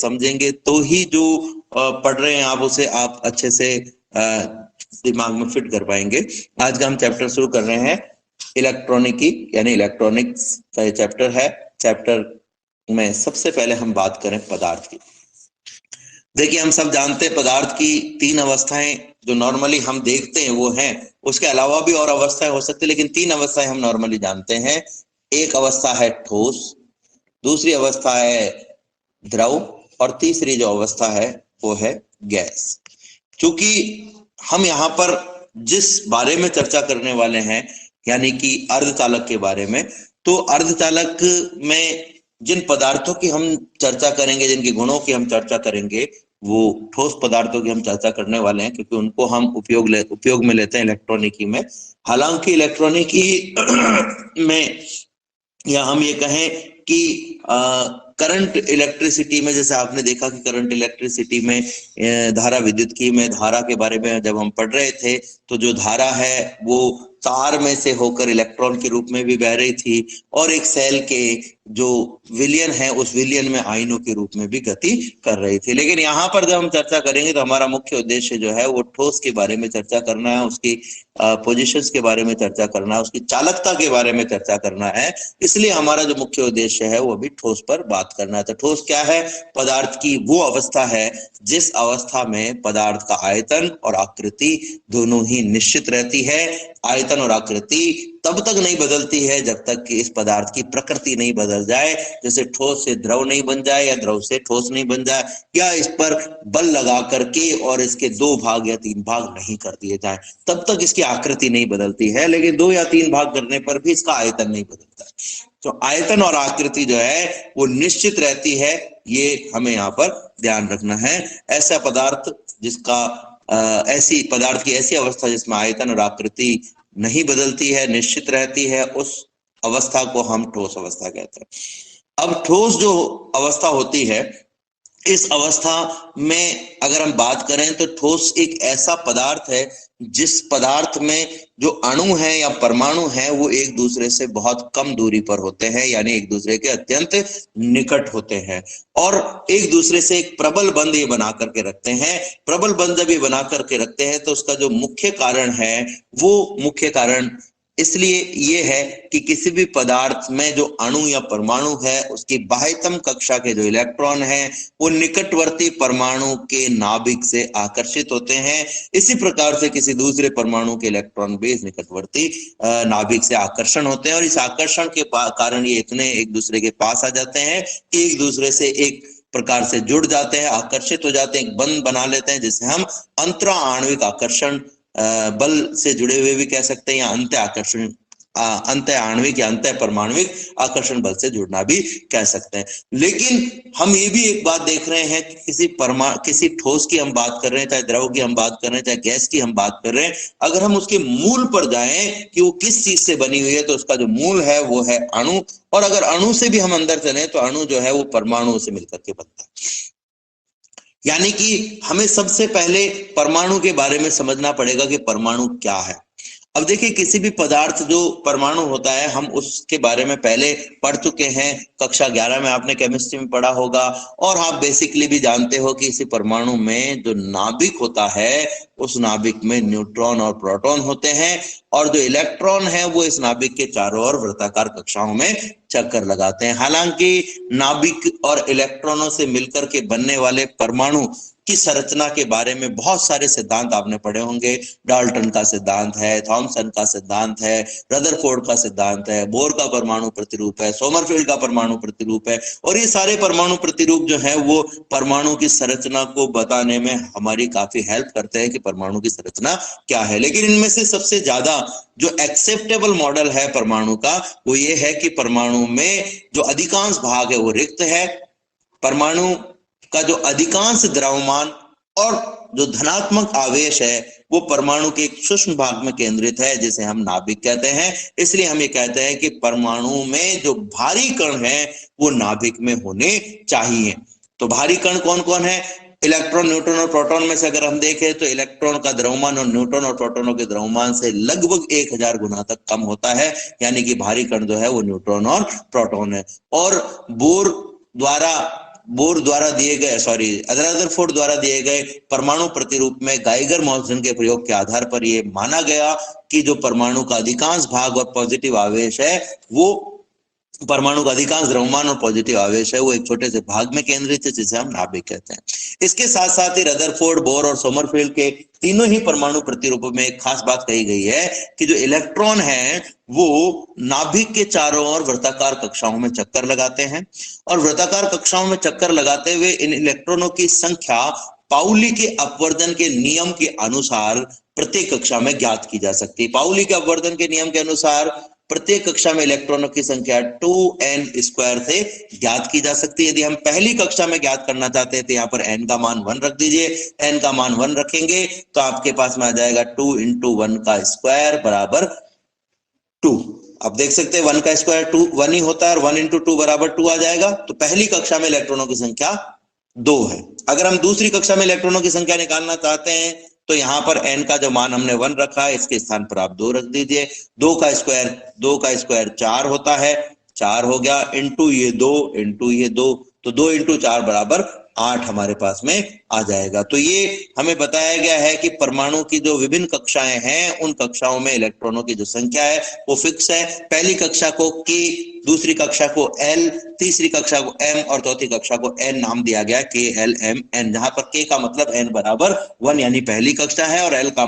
समझेंगे तो ही जो पढ़ रहे हैं आप उसे आप अच्छे से दिमाग में फिट कर पाएंगे। आज का हम चैप्टर शुरू कर रहे हैं इलेक्ट्रॉनिकी यानी इलेक्ट्रॉनिक्स का ये चैप्टर है। चैप्टर में सबसे पहले हम बात करें पदार्थ की। देखिए, हम सब जानते हैं पदार्थ की तीन अवस्थाएं जो नॉर्मली हम देखते हैं वो हैं, उसके अलावा भी और अवस्थाएं हो सकती है, लेकिन तीन अवस्थाएं हम नॉर्मली जानते हैं। एक अवस्था है ठोस, दूसरी अवस्था है द्रव और तीसरी जो अवस्था है वो है गैस। क्योंकि हम यहाँ पर जिस बारे में चर्चा करने वाले हैं यानी कि अर्धचालक के बारे में, तो अर्धचालक में जिन पदार्थों की हम चर्चा करेंगे, जिनके गुणों की हम चर्चा करेंगे, वो ठोस पदार्थों की हम चर्चा करने वाले हैं, क्योंकि उनको हम उपयोग में लेते हैं इलेक्ट्रॉनिकी में। हालांकि इलेक्ट्रॉनिकी में या हम ये कहें कि करंट इलेक्ट्रिसिटी में, जैसे आपने देखा कि करंट इलेक्ट्रिसिटी में धारा विद्युत में धारा के बारे में जब हम पढ़ रहे थे, तो जो धारा है वो तार में से होकर इलेक्ट्रॉन के रूप में भी बह रही थी और एक सेल के जो विलयन है उस विलयन में आयनों के रूप में भी गति कर रही थी। लेकिन यहाँ पर जब हम चर्चा करेंगे तो हमारा मुख्य उद्देश्य जो है वो ठोस के बारे में चर्चा करना है, उसकी पोजीशंस के बारे में चर्चा करना है, उसकी चालकता के बारे में चर्चा करना है। इसलिए हमारा जो मुख्य उद्देश्य है वो अभी ठोस पर बात करना है। तो ठोस क्या है? पदार्थ की वो अवस्था है जिस अवस्था में पदार्थ का आयतन और आकृति दोनों ही निश्चित रहती है। आयतन और आकृति तब तक नहीं बदलती है जब तक कि इस पदार्थ की प्रकृति नहीं बदल जाए, जैसे ठोस से द्रव नहीं बन जाए या द्रव से ठोस नहीं बन जाए, या इस पर बल लगा करके और इसके 2 भाग या 3 भाग नहीं कर दिए जाए, तब तक इसकी आकृति नहीं बदलती है। लेकिन 2 या 3 भाग करने पर भी इसका आयतन नहीं बदलता। तो आयतन और आकृति जो है वो निश्चित रहती है, ये हमें यहाँ पर ध्यान रखना है। ऐसा पदार्थ जिसका ऐसी पदार्थ की ऐसी अवस्था जिसमें आयतन और आकृति नहीं बदलती है, निश्चित रहती है, उस अवस्था को हम ठोस अवस्था कहते हैं। अब ठोस जो अवस्था होती है, इस अवस्था में अगर हम बात करें तो ठोस एक ऐसा पदार्थ है जिस पदार्थ में जो अणु है या परमाणु है वो एक दूसरे से बहुत कम दूरी पर होते हैं, यानी एक दूसरे के अत्यंत निकट होते हैं और एक दूसरे से एक प्रबल बंध ये बना करके रखते हैं। प्रबल बंध जब ये बना करके रखते हैं तो उसका जो मुख्य कारण है वो मुख्य कारण इसलिए ये है कि किसी भी पदार्थ में जो अणु या परमाणु है उसकी बाह्यतम कक्षा के जो इलेक्ट्रॉन है वो निकटवर्ती परमाणु के नाभिक से आकर्षित होते हैं। इसी प्रकार से किसी दूसरे परमाणु के इलेक्ट्रॉन भी निकटवर्ती नाभिक से आकर्षण होते हैं और इस आकर्षण के कारण ये इतने एक दूसरे के पास आ जाते हैं कि एक दूसरे से एक प्रकार से जुड़ जाते हैं, आकर्षित हो जाते हैं, एक बंध बना लेते हैं, जिसे हम अंतरा आणविक आकर्षण बल से जुड़े हुए भी कह सकते हैं, या अंत आकर्षण अंत आणविक या अंत परमाणविक आकर्षण बल से जुड़ना भी कह सकते हैं। लेकिन हम ये भी एक बात देख रहे हैं कि किसी ठोस की हम बात कर रहे हैं, चाहे द्रव की हम बात कर रहे हैं, चाहे गैस की हम बात कर रहे हैं, अगर हम उसके मूल पर जाएं कि वो किस चीज से बनी हुई है, तो उसका जो मूल है वो है अणु। और अगर अणु से भी हम अंदर चले तो अणु जो है वो परमाणु से मिलकर के बनता है। यानी कि हमें सबसे पहले परमाणु के बारे में समझना पड़ेगा कि परमाणु क्या है। अब देखिए, किसी भी पदार्थ जो परमाणु होता है हम उसके बारे में पहले पढ़ चुके हैं, कक्षा 11 में आपने केमिस्ट्री में पढ़ा होगा, और आप बेसिकली भी जानते हो कि इसी परमाणु में जो नाभिक होता है उस नाभिक में न्यूट्रॉन और प्रोटॉन होते हैं और जो इलेक्ट्रॉन है वो इस नाभिक के चारों ओर वृत्ताकार कक्षाओं में चक्कर लगाते हैं। हालांकि नाभिक और इलेक्ट्रॉनों से मिलकर के बनने वाले परमाणु की संरचना के बारे में बहुत सारे सिद्धांत आपने पढ़े होंगे। डाल्टन का सिद्धांत है, थॉमसन का सिद्धांत है, रदरफोर्ड का सिद्धांत है, बोर का परमाणु प्रतिरूप है, सोमरफेल्ड का परमाणु प्रतिरूप है, और ये सारे परमाणु प्रतिरूप जो है वो परमाणु की संरचना को बताने में हमारी काफी हेल्प करते हैं कि परमाणु की संरचना क्या है। लेकिन इनमें से सबसे ज्यादा जो एक्सेप्टेबल मॉडल है परमाणु का वो ये है कि परमाणु में जो अधिकांश भाग है वो रिक्त है। परमाणु का जो अधिकांश द्रव्यमान और जो धनात्मक आवेश है वो परमाणु के एक सूक्ष्म भाग में केंद्रित है, जिसे हम नाभिक कहते हैं। इसलिए हम ये कहते हैं कि परमाणु में जो भारी कण है वो नाभिक में होने चाहिए। तो भारी कण कौन कौन है? इलेक्ट्रॉन, न्यूट्रॉन और प्रोटॉन में से अगर हम देखें तो इलेक्ट्रॉन का द्रव्यमान और न्यूट्रॉन और प्रोटॉनों के द्रव्यमान से लगभग 1000 गुना तक कम होता है, यानी कि भारी कण जो है वो न्यूट्रॉन और प्रोटॉन है। और बोर द्वारा रदरफोर्ड द्वारा दिए गए परमाणु प्रतिरूप में गाइगर मोल्सन के प्रयोग के आधार पर यह माना गया कि जो परमाणु का अधिकांश भाग और पॉजिटिव आवेश है वो परमाणु का अधिकांश द्रव्यमान और पॉजिटिव आवेश है वो एक छोटे से भाग में केंद्रित है जिसे हम नाभिक कहते हैं। इसके साथ साथ ही रदरफोर्ड, बोर और सोमरफेल्ड के तीनों ही परमाणु प्रतिरूपों में एक खास बात कही गई है कि जो इलेक्ट्रॉन है वो नाभिक के चारों ओर वृत्ताकार कक्षाओं में चक्कर लगाते हैं और वृत्ताकार कक्षाओं में चक्कर लगाते हुए इन इलेक्ट्रॉनों की संख्या पाउली के अपवर्तन के नियम के अनुसार प्रत्येक कक्षा में ज्ञात की जा सकती है। पाउली के अपवर्तन के नियम के अनुसार प्रत्येक कक्षा में इलेक्ट्रॉनों की संख्या 2n स्क्वायर से ज्ञात की जा सकती है। यदि हम पहली कक्षा में ज्ञात करना चाहते हैं तो यहाँ पर n का मान 1 रख दीजिए। n का मान 1 रखेंगे तो आपके पास में आ जाएगा 2 × 1 का स्क्वायर बराबर 2। अब देख सकते हैं 1 का स्क्वायर 1 ही होता है और 1 × 2 बराबर 2 आ जाएगा। तो पहली कक्षा में इलेक्ट्रॉनों की संख्या 2 है। अगर हम दूसरी कक्षा में इलेक्ट्रॉनों की संख्या निकालना चाहते हैं तो यहाँ पर n का जो मान हमने 1 रखा है इसके स्थान पर आप 2 रख दीजिए। 2 का स्क्वायर 4 होता है, 4 हो गया, इंटू ये 2 तो 2 × 4 बराबर 8 हमारे पास में आ जाएगा। तो ये हमें बताया गया है कि परमाणु की जो विभिन्न कक्षाएं हैं उन कक्षाओं में इलेक्ट्रॉनों की जो संख्या है वो फिक्स है। पहली कक्षा को K, दूसरी कक्षा को L, तीसरी कक्षा को M और चौथी कक्षा को N नाम दिया गया K, L, M, N, जहां पर K का मतलब N बराबर 1 यानी पहली कक्षा है और L का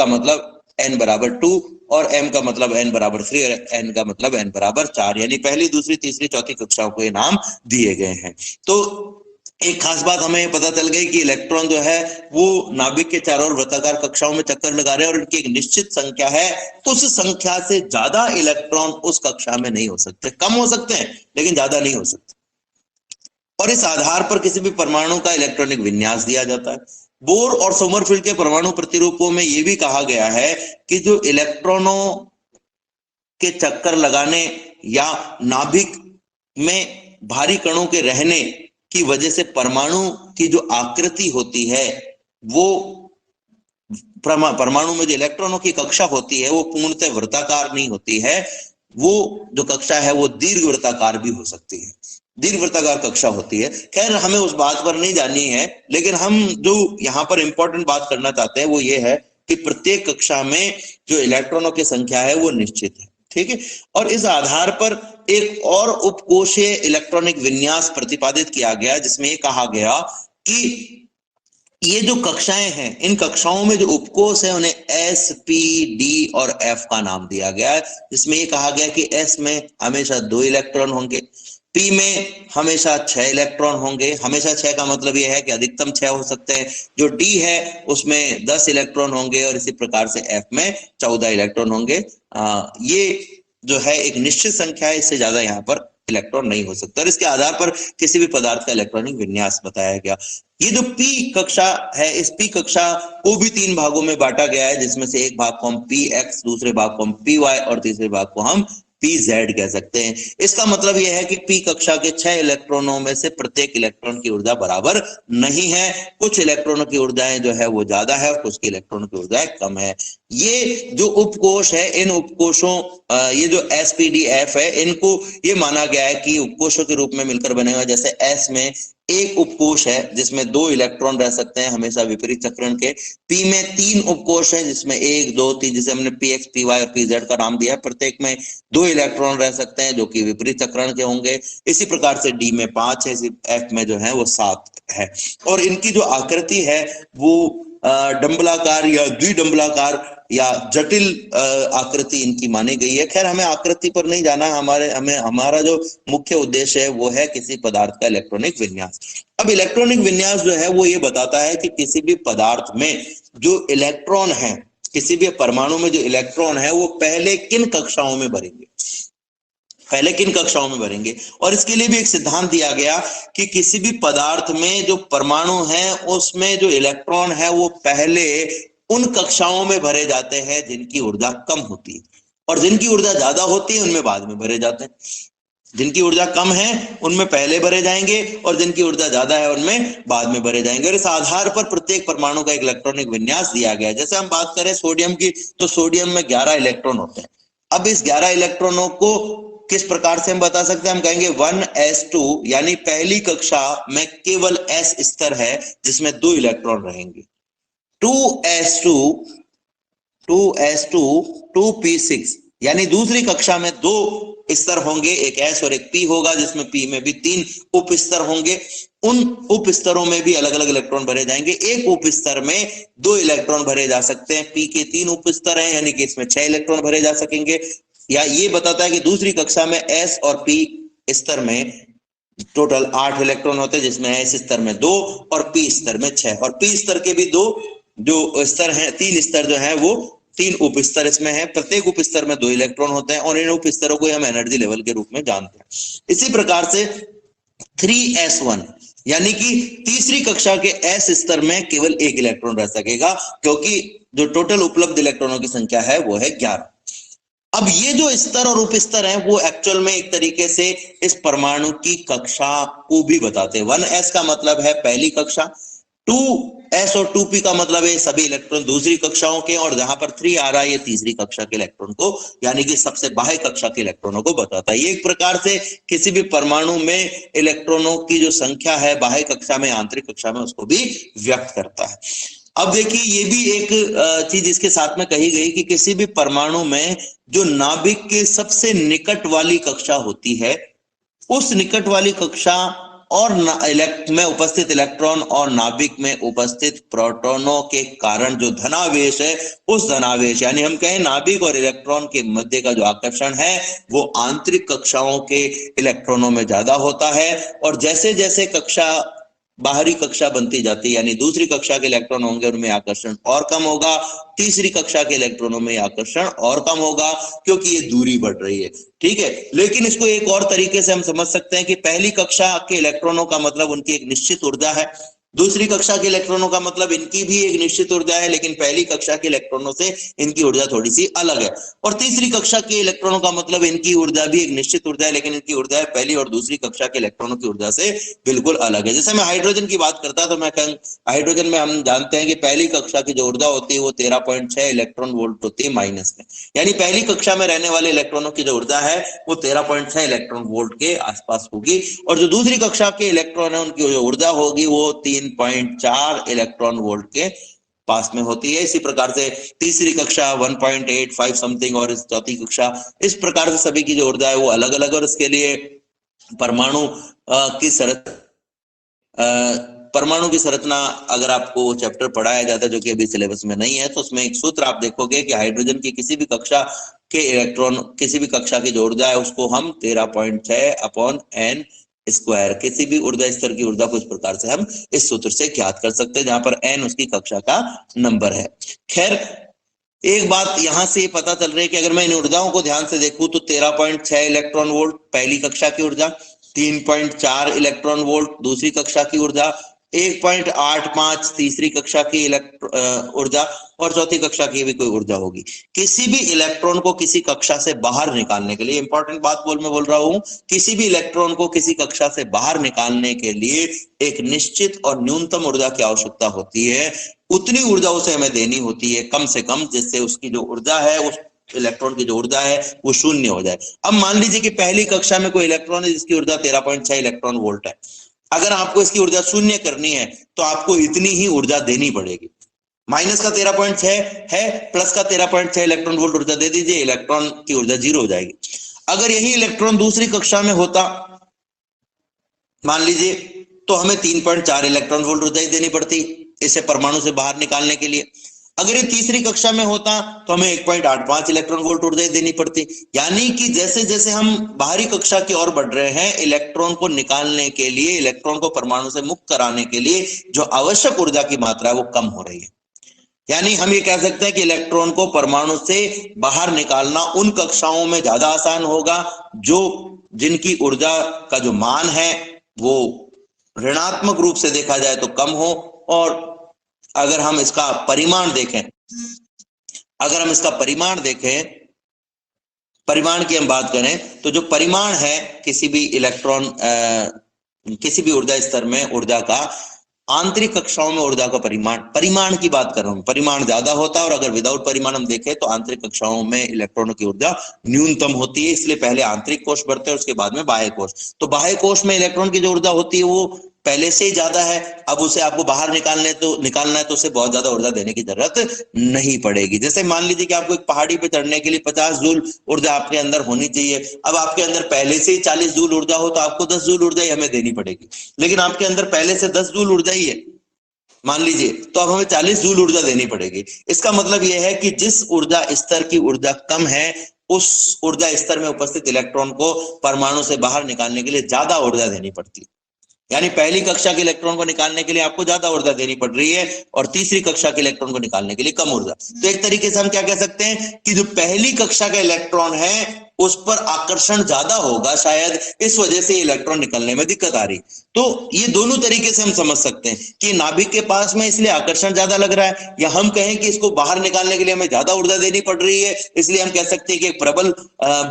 मतलब n बराबर 2 और m का मतलब n बराबर 3 और n का मतलब n बराबर 4 यानी पहली, दूसरी, तीसरी, चौथी कक्षाओं को ये नाम दिए गए हैं। तो एक खास बात हमें पता चल गई कि इलेक्ट्रॉन जो है वो नाभिक के चारों ओर वृत्ताकार कक्षाओं में चक्कर लगा रहे हैं और इनकी एक निश्चित संख्या है। उस संख्या से ज्यादा इलेक्ट्रॉन उस कक्षा में नहीं हो सकते, कम हो सकते हैं लेकिन ज्यादा नहीं हो सकते। और इस आधार पर किसी भी परमाणु का इलेक्ट्रॉनिक विन्यास दिया जाता है। बोर और सोमरफेल्ड के परमाणु प्रतिरूपों में यह भी कहा गया है कि जो इलेक्ट्रॉनों के चक्कर लगाने या नाभिक में भारी कणों के रहने की वजह से परमाणु की जो आकृति होती है वो परमाणु में जो इलेक्ट्रॉनों की कक्षा होती है वो पूर्णतः वृत्ताकार नहीं होती है। वो जो कक्षा है वो दीर्घ वृत्ताकार भी हो सकती है, दीर्घ वृत्ताकार कक्षा होती है। खैर हमें उस बात पर नहीं जाननी है, लेकिन हम जो यहाँ पर इंपॉर्टेंट बात करना चाहते हैं वो ये है कि प्रत्येक कक्षा में जो इलेक्ट्रॉनों की संख्या है वो निश्चित है, ठीक है। और इस आधार पर एक और उपकोशीय इलेक्ट्रॉनिक विन्यास प्रतिपादित किया गया जिसमें ये कहा गया कि ये जो कक्षाएं हैं इन कक्षाओं में जो उपकोष है उन्हें S, P, D और F का नाम दिया गया है, जिसमें ये कहा गया कि S में हमेशा 2 इलेक्ट्रॉन होंगे, P में हमेशा 6 इलेक्ट्रॉन होंगे, हमेशा 6 का मतलब यह है कि अधिकतम 6 हो सकते हैं। जो D है उसमें 10 इलेक्ट्रॉन होंगे और इसी प्रकार से F में 14 इलेक्ट्रॉन होंगे। ये जो है एक निश्चित संख्या है, इससे ज्यादा यहाँ पर इलेक्ट्रॉन नहीं हो सकता और इसके आधार पर किसी भी पदार्थ का इलेक्ट्रॉनिक विन्यास बताया गया। ये जो P कक्षा है इस P कक्षा को भी 3 भागों में बांटा गया है, जिसमें से एक भाग को हम PX, दूसरे भाग को हम PY और तीसरे भाग को हम PZ कह सकते हैं। इसका मतलब यह है कि P कक्षा के 6 इलेक्ट्रॉनों में से प्रत्येक इलेक्ट्रॉन की ऊर्जा बराबर नहीं है। कुछ इलेक्ट्रॉनों की ऊर्जाएं जो है वो ज्यादा है और कुछ की इलेक्ट्रॉनों की ऊर्जाएं कम है। ये जो उपकोष है इन उपकोषों ये जो SPDF है इनको ये माना गया है कि उपकोषों के रूप में मिलकर बने हुए, जैसे S में एक उपकोष है जिसमें 2 इलेक्ट्रॉन रह सकते हैं हमेशा विपरीत चक्रण के। P में 3 उपकोष है जिसमें 1, 2, 3 जिसे हमने PX, PY और PZ का नाम दिया है। प्रत्येक में 2 इलेक्ट्रॉन रह सकते हैं जो कि विपरीत चक्रण के होंगे। इसी प्रकार से D में 5 है, F में जो है वो 7 है और इनकी जो आकृति है वो डंबलाकार या द्विडंबलाकार या जटिल आकृति इनकी मानी गई है। खैर हमें आकृति पर नहीं जाना, हमारा जो मुख्य उद्देश्य है वो है किसी पदार्थ का इलेक्ट्रॉनिक विन्यास। अब इलेक्ट्रॉनिक विन्यास जो है वो ये बताता है कि किसी भी पदार्थ में जो इलेक्ट्रॉन है, किसी भी परमाणु में जो इलेक्ट्रॉन है वो पहले किन कक्षाओं में भरेंगे, और इसके लिए भी एक सिद्धांत दिया गया कि किसी भी पदार्थ में जो परमाणु है उसमें जो इलेक्ट्रॉन है वो पहले उन कक्षाओं में भरे जाते हैं जिनकी ऊर्जा कम होती है और जिनकी ऊर्जा ज्यादा होती है उनमें बाद में भरे जाते हैं। जिनकी ऊर्जा कम है उनमें पहले भरे जाएंगे और जिनकी ऊर्जा ज्यादा है उनमें बाद में भरे जाएंगे। और इस आधार पर प्रत्येक परमाणु का एक इलेक्ट्रॉनिक विन्यास दिया गया है। जैसे हम बात करें सोडियम की तो सोडियम में 11 इलेक्ट्रॉन होते हैं। अब इस 11 इलेक्ट्रॉनों को किस प्रकार से हम बता सकते हैं? हम कहेंगे 1s2 यानी पहली कक्षा में केवल s स्तर है जिसमें 2 इलेक्ट्रॉन रहेंगे। 2s2 2p6 यानी दूसरी कक्षा में 2 स्तर होंगे, एक s और एक p होगा, जिसमें p में भी 3 उप स्तर होंगे। उन उप स्तरों में भी अलग अलग इलेक्ट्रॉन भरे जाएंगे। एक उप स्तर में 2 इलेक्ट्रॉन भरे जा सकते हैं। p के 3 उप स्तर हैं, यानी कि इसमें 6 इलेक्ट्रॉन भरे जा सकेंगे। या ये बताता है कि दूसरी कक्षा में s और p स्तर में टोटल 8 इलेक्ट्रॉन होते हैं, जिसमें s स्तर में 2 और p स्तर में 6, और p स्तर के भी 2 जो स्तर हैं, 3 स्तर जो हैं वो 3 उप स्तर इसमें है। प्रत्येक उप स्तर में 2 इलेक्ट्रॉन होते हैं और इन उप स्तरों को हम एनर्जी लेवल के रूप में जानते हैं। इसी प्रकार से 3s1 यानी कि तीसरी कक्षा के s स्तर में केवल 1 इलेक्ट्रॉन रह सकेगा, क्योंकि जो टोटल उपलब्ध इलेक्ट्रॉनों की संख्या है वो है 11। अब ये जो स्तर और उप स्तर हैं वो एक्चुअल में एक तरीके से इस परमाणु की कक्षा को भी बताते हैं। 1s का मतलब है पहली कक्षा, 2s और 2p का मतलब है सभी इलेक्ट्रॉन दूसरी कक्षाओं के, और जहां पर 3 आ रहा है ये तीसरी कक्षा के इलेक्ट्रॉन को, यानी कि सबसे बाह्य कक्षा के इलेक्ट्रॉनों को बताता है। ये एक प्रकार से किसी भी परमाणु में इलेक्ट्रॉनों की जो संख्या है बाह्य कक्षा में, आंतरिक कक्षा में, उसको भी व्यक्त करता है। अब देखिए ये भी एक चीज इसके साथ में कही गई कि किसी भी परमाणु में जो नाभिक के सबसे निकट वाली कक्षा होती है, उस निकट वाली कक्षा और में उपस्थित इलेक्ट्रॉन और नाभिक में उपस्थित प्रोटॉनों के कारण जो धनावेश है, उस धनावेश यानी हम कहें नाभिक और इलेक्ट्रॉन के मध्य का जो आकर्षण है वो आंतरिक कक्षाओं के इलेक्ट्रॉनों में ज्यादा होता है। और जैसे जैसे कक्षा बाहरी कक्षा बनती जाती है, यानी दूसरी कक्षा के इलेक्ट्रॉन होंगे उनमें आकर्षण और कम होगा, तीसरी कक्षा के इलेक्ट्रॉनों में आकर्षण और कम होगा, क्योंकि ये दूरी बढ़ रही है। ठीक है, लेकिन इसको एक और तरीके से हम समझ सकते हैं कि पहली कक्षा के इलेक्ट्रॉनों का मतलब उनकी एक निश्चित ऊर्जा है, दूसरी कक्षा के इलेक्ट्रॉनों का मतलब इनकी भी एक निश्चित ऊर्जा है, लेकिन पहली कक्षा के इलेक्ट्रॉनों से इनकी ऊर्जा थोड़ी सी अलग है। और तीसरी कक्षा के इलेक्ट्रॉनों का मतलब इनकी ऊर्जा भी एक निश्चित ऊर्जा है, लेकिन इनकी ऊर्जा है पहली और दूसरी कक्षा के इलेक्ट्रॉनों की ऊर्जा से बिल्कुल अलग है। जैसे मैं हाइड्रोजन की बात करता तो मैं हाइड्रोजन में हम जानते हैं कि पहली कक्षा की जो ऊर्जा होती है वो 13.6 इलेक्ट्रॉन वोल्ट होती है माइनस में, यानी पहली कक्षा में रहने वाले इलेक्ट्रॉनों की जो ऊर्जा है वो 13.6 इलेक्ट्रॉन वोल्ट के आसपास होगी, और जो दूसरी कक्षा के इलेक्ट्रॉन है उनकी जो ऊर्जा होगी वो 3.4 इलेक्ट्रॉन वोल्ट के पास में होती है। इसी प्रकार से तीसरी कक्षा 1.85 समथिंग, और इस चौथी कक्षा, इस प्रकार से सभी की जो ऊर्जा है वो अलग अलग। और इसके लिए परमाणु की संरचना अगर आपको चैप्टर पढ़ाया जाता है जो कि अभी सिलेबस में नहीं है, तो उसमें एक सूत्र आप देखोगे कि हाइड्रोजन की किसी भी कक्षा के इलेक्ट्रॉन, किसी भी कक्षा की जो ऊर्जा है उसको हम 13.6/n स्क्वायर, किसी भी ऊर्जा स्तर की ऊर्जा को इस प्रकार से हम इस सूत्र से ज्ञात कर सकते हैं, जहां पर n उसकी कक्षा का नंबर है। खैर, एक बात यहां से पता चल रही है कि अगर मैं इन ऊर्जाओं को ध्यान से देखूं तो 13.6 इलेक्ट्रॉन वोल्ट पहली कक्षा की ऊर्जा, 3.4 इलेक्ट्रॉन वोल्ट दूसरी कक्षा की ऊर्जा, 1.85 तीसरी कक्षा की ऊर्जा, और चौथी कक्षा की भी कोई ऊर्जा होगी। किसी भी इलेक्ट्रॉन को किसी कक्षा से बाहर निकालने के लिए, इंपॉर्टेंट बात मैं बोल रहा हूं, किसी भी इलेक्ट्रॉन को किसी कक्षा से बाहर निकालने के लिए एक निश्चित और न्यूनतम ऊर्जा की आवश्यकता होती है। उतनी ऊर्जा उसे हमें देनी होती है कम से कम, जिससे उसकी जो ऊर्जा है, उस इलेक्ट्रॉन की जो ऊर्जा है वो शून्य हो जाए। अब मान लीजिए कि पहली कक्षा में कोई इलेक्ट्रॉन है जिसकी ऊर्जा 13.6 इलेक्ट्रॉन वोल्ट है। अगर आपको इसकी ऊर्जा शून्य करनी है तो आपको इतनी ही ऊर्जा देनी पड़ेगी। माइनस का 13.6 है, प्लस का 13.6 इलेक्ट्रॉन वोल्ट ऊर्जा दे दीजिए, इलेक्ट्रॉन की ऊर्जा 0 हो जाएगी। अगर यही इलेक्ट्रॉन दूसरी कक्षा में होता मान लीजिए, तो हमें 3.4 इलेक्ट्रॉन वोल्ट ऊर्जा ही देनी पड़ती इसे परमाणु से बाहर निकालने के लिए। अगर ये तीसरी कक्षा में होता तो हमें 1.85 इलेक्ट्रॉन वोल्ट ऊर्जा देनी पड़ती। यानी कि जैसे जैसे हम बाहरी कक्षा की ओर बढ़ रहे हैं, इलेक्ट्रॉन को निकालने के लिए, इलेक्ट्रॉन को परमाणु से मुक्त कराने के लिए जो आवश्यक ऊर्जा की मात्रा है वो कम हो रही है। यानी हम ये कह सकते हैं कि इलेक्ट्रॉन को परमाणु से बाहर निकालना उन कक्षाओं में ज्यादा आसान होगा जो जिनकी ऊर्जा का जो मान है वो ऋणात्मक रूप से देखा जाए तो कम हो, और अगर हम इसका परिमाण देखें, परिमाण की हम बात करें तो जो परिमाण है किसी भी इलेक्ट्रॉन, किसी भी ऊर्जा स्तर में ऊर्जा का, आंतरिक कक्षाओं में ऊर्जा का परिमाण की बात कर रहा हूं, परिमाण ज्यादा होता है, और अगर विदाउट परिमाण हम देखें तो आंतरिक कक्षाओं में इलेक्ट्रॉनों की ऊर्जा न्यूनतम होती है। इसलिए पहले आंतरिक कोश बढ़ते हैं, उसके बाद में बाह्य कोश। तो बाह्य कोश में इलेक्ट्रॉन की जो ऊर्जा होती है वो पहले से ही ज्यादा है, अब उसे आपको बाहर निकालना है तो उसे बहुत ज्यादा ऊर्जा देने की जरूरत नहीं पड़ेगी। जैसे मान लीजिए कि आपको एक पहाड़ी पे चढ़ने के लिए 50 जूल ऊर्जा आपके अंदर होनी चाहिए, अब आपके अंदर पहले से ही 40 जूल ऊर्जा हो तो आपको 10 जूल ऊर्जा ही हमें देनी पड़ेगी, लेकिन आपके अंदर पहले से 10 जूल ऊर्जा ही है मान लीजिए, तो अब हमें 40 जूल ऊर्जा देनी पड़ेगी। इसका मतलब यह है कि जिस ऊर्जा स्तर की ऊर्जा कम है उस ऊर्जा स्तर में उपस्थित इलेक्ट्रॉन को परमाणु से बाहर निकालने के लिए ज्यादा ऊर्जा देनी पड़ती है। यानी पहली कक्षा के इलेक्ट्रॉन को निकालने के लिए आपको ज्यादा ऊर्जा देनी पड़ रही है और तीसरी कक्षा के इलेक्ट्रॉन को निकालने के लिए कम ऊर्जा। तो एक तरीके से हम क्या कह सकते हैं कि जो पहली कक्षा का इलेक्ट्रॉन है उस पर आकर्षण ज्यादा होगा, शायद इस वजह से इलेक्ट्रॉन निकलने में दिक्कत आ रही। तो ये दोनों तरीके से हम समझ सकते हैं कि नाभिक के पास में इसलिए आकर्षण ज्यादा लग रहा है, या हम कहें कि इसको बाहर निकालने के लिए हमें ज्यादा ऊर्जा देनी पड़ रही है, इसलिए हम कह सकते हैं कि प्रबल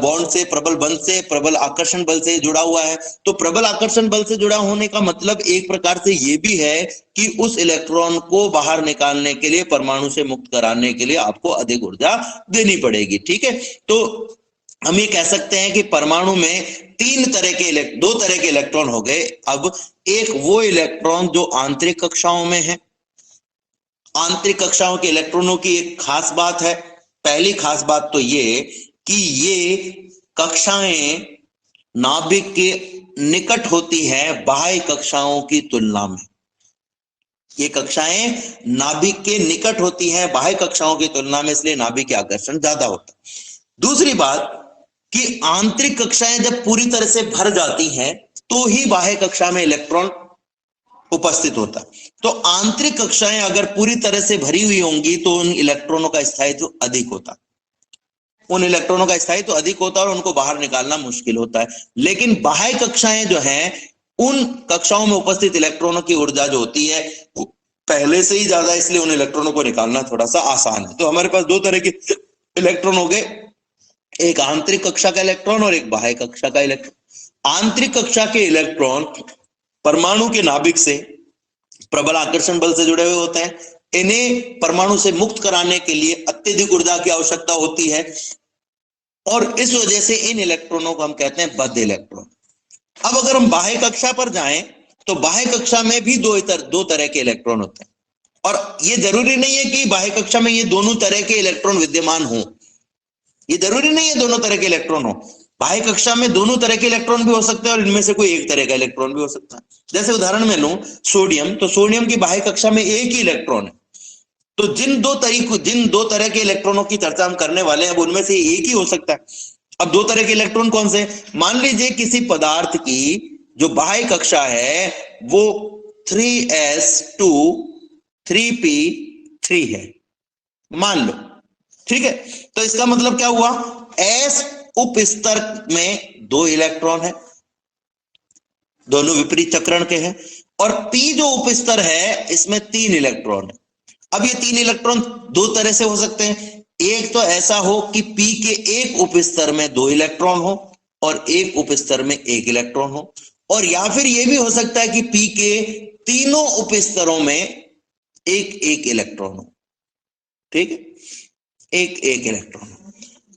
बॉन्ड से, प्रबल बंध से, प्रबल आकर्षण बल से जुड़ा हुआ है। तो प्रबल आकर्षण बल से जुड़ा होने का मतलब एक प्रकार से ये भी है कि उस इलेक्ट्रॉन को बाहर निकालने के लिए, परमाणु से मुक्त कराने के लिए आपको अधिक ऊर्जा देनी पड़ेगी। ठीक है, तो हम ये कह सकते हैं कि परमाणु में दो तरह के इलेक्ट्रॉन हो गए। अब एक वो इलेक्ट्रॉन जो आंतरिक कक्षाओं में है। आंतरिक कक्षाओं के इलेक्ट्रॉनों की एक खास बात है। पहली खास बात तो ये कि ये कक्षाएं नाभिक के निकट होती है बाह्य कक्षाओं की तुलना में। ये कक्षाएं नाभिक के निकट होती है बाह्य कक्षाओं की तुलना में, इसलिए नाभिक के आकर्षण ज्यादा होता है। दूसरी बात कि आंतरिक कक्षाएं जब पूरी तरह से भर जाती हैं तो ही बाह्य कक्षा में इलेक्ट्रॉन उपस्थित होता है। तो आंतरिक कक्षाएं अगर पूरी तरह से भरी हुई होंगी तो उन इलेक्ट्रॉनों का स्थायित्व अधिक होता है, उन इलेक्ट्रॉनों का स्थायित्व अधिक होता है और उनको बाहर निकालना मुश्किल होता है। लेकिन बाह्य कक्षाएं जो हैं, उन कक्षाओं में उपस्थित इलेक्ट्रॉनों की ऊर्जा जो होती है वो पहले से ही ज्यादा, इसलिए उन इलेक्ट्रॉनों को निकालना थोड़ा सा आसान है। तो हमारे पास दो तरह के इलेक्ट्रॉन हो गए, एक आंतरिक कक्षा का इलेक्ट्रॉन और एक बाह्य कक्षा का इलेक्ट्रॉन। आंतरिक कक्षा के इलेक्ट्रॉन परमाणु के नाभिक से प्रबल आकर्षण बल से जुड़े हुए होते हैं। इन्हें परमाणु से मुक्त कराने के लिए अत्यधिक ऊर्जा की आवश्यकता होती है और इस वजह से इन इलेक्ट्रॉनों को हम कहते हैं बद्ध इलेक्ट्रॉन। अब अगर हम बाह्य कक्षा पर जाएं तो बाह्य कक्षा में भी दो तरह के इलेक्ट्रॉन होते हैं, और ये जरूरी नहीं है कि बाह्य कक्षा में ये दोनों तरह के इलेक्ट्रॉन विद्यमान हो। ये जरूरी नहीं है दोनों तरह के इलेक्ट्रॉन हो। बाह्य कक्षा में दोनों तरह के इलेक्ट्रॉन भी हो सकते हैं और इनमें से कोई एक तरह का इलेक्ट्रॉन भी हो सकता है। जैसे उदाहरण में लूं सोडियम, तो सोडियम की बाह्य कक्षा में एक ही इलेक्ट्रॉन है। तो जिन दो तरह के इलेक्ट्रॉनों की चर्चा हम करने वाले हैं, अब उनमें से एक ही हो सकता है। अब दो तरह के इलेक्ट्रॉन कौन से? मान लीजिए किसी पदार्थ की जो बाह्य कक्षा है वो 3s2 3p3 है, मान लो, ठीक है। तो इसका मतलब क्या हुआ? s उप स्तर में दो इलेक्ट्रॉन है, दोनों विपरीत चक्रण के हैं, और p जो उप स्तर है इसमें 3 इलेक्ट्रॉन है। अब ये 3 इलेक्ट्रॉन दो तरह से हो सकते हैं। एक तो ऐसा हो कि p के एक उप स्तर में 2 इलेक्ट्रॉन हो और एक उप स्तर में 1 इलेक्ट्रॉन हो, और या फिर यह भी हो सकता है कि p के तीनों उप स्तरों में एक इलेक्ट्रॉन हो, ठीक है, एक इलेक्ट्रॉन।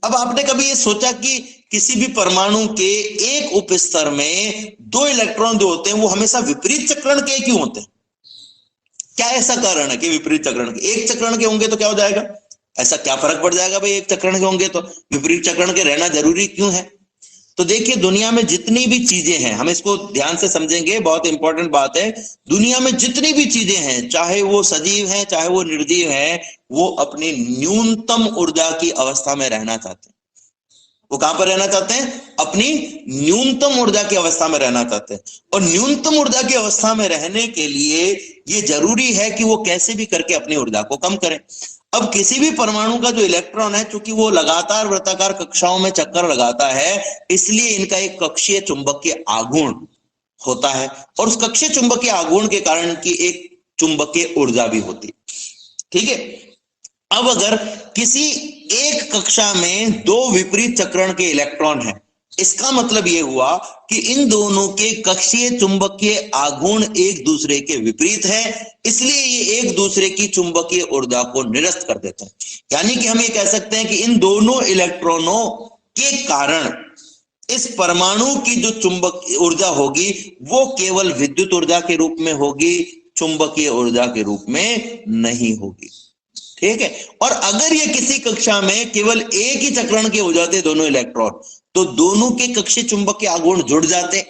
अब आपने कभी ये सोचा कि किसी भी परमाणु के एक उप स्तर में 2 इलेक्ट्रॉन जो होते हैं वो हमेशा विपरीत चक्रण के क्यों होते हैं? क्या ऐसा कारण है कि विपरीत चक्रण के? एक चक्रण के होंगे तो क्या हो जाएगा? ऐसा क्या फर्क पड़ जाएगा भाई, एक चक्रण के होंगे तो? विपरीत चक्रण के रहना जरूरी क्यों है? तो देखिए, दुनिया में जितनी भी चीजें हैं, हम इसको ध्यान से समझेंगे, बहुत इंपॉर्टेंट बात है। दुनिया में जितनी भी चीजें हैं, चाहे वो सजीव हैं चाहे वो निर्जीव हैं, वो अपनी न्यूनतम ऊर्जा की अवस्था में रहना चाहते हैं। वो कहां पर रहना चाहते हैं? अपनी न्यूनतम ऊर्जा की अवस्था में रहना चाहते हैं। और न्यूनतम ऊर्जा की अवस्था में रहने के लिए ये जरूरी है कि वो कैसे भी करके अपनी ऊर्जा को कम करें। अब किसी भी परमाणु का जो इलेक्ट्रॉन है, चूंकि वो लगातार वृत्ताकार कक्षाओं में चक्कर लगाता है, इसलिए इनका एक कक्षीय चुंबकीय आघूर्ण होता है, और उस कक्षीय चुंबकीय आघूर्ण के कारण की एक चुंबकीय ऊर्जा भी होती है, ठीक है। अब अगर किसी एक कक्षा में 2 विपरीत चक्रण के इलेक्ट्रॉन हैं, इसका मतलब ये हुआ कि इन दोनों के कक्षीय चुंबकीय आघूर्ण एक दूसरे के विपरीत है, इसलिए ये एक दूसरे की चुंबकीय ऊर्जा को निरस्त कर देते हैं। यानी कि हम ये कह सकते हैं कि इन दोनों इलेक्ट्रॉनों के कारण इस परमाणु की जो चुंबक ऊर्जा होगी वो केवल विद्युत ऊर्जा के रूप में होगी, चुंबकीय ऊर्जा के रूप में नहीं होगी। ठीक है। और अगर ये किसी कक्षा में केवल एक ही चक्रण के हो जाते दोनों इलेक्ट्रॉन, तो दोनों के कक्षीय चुंबकीय आघूर्ण जुड़ जाते,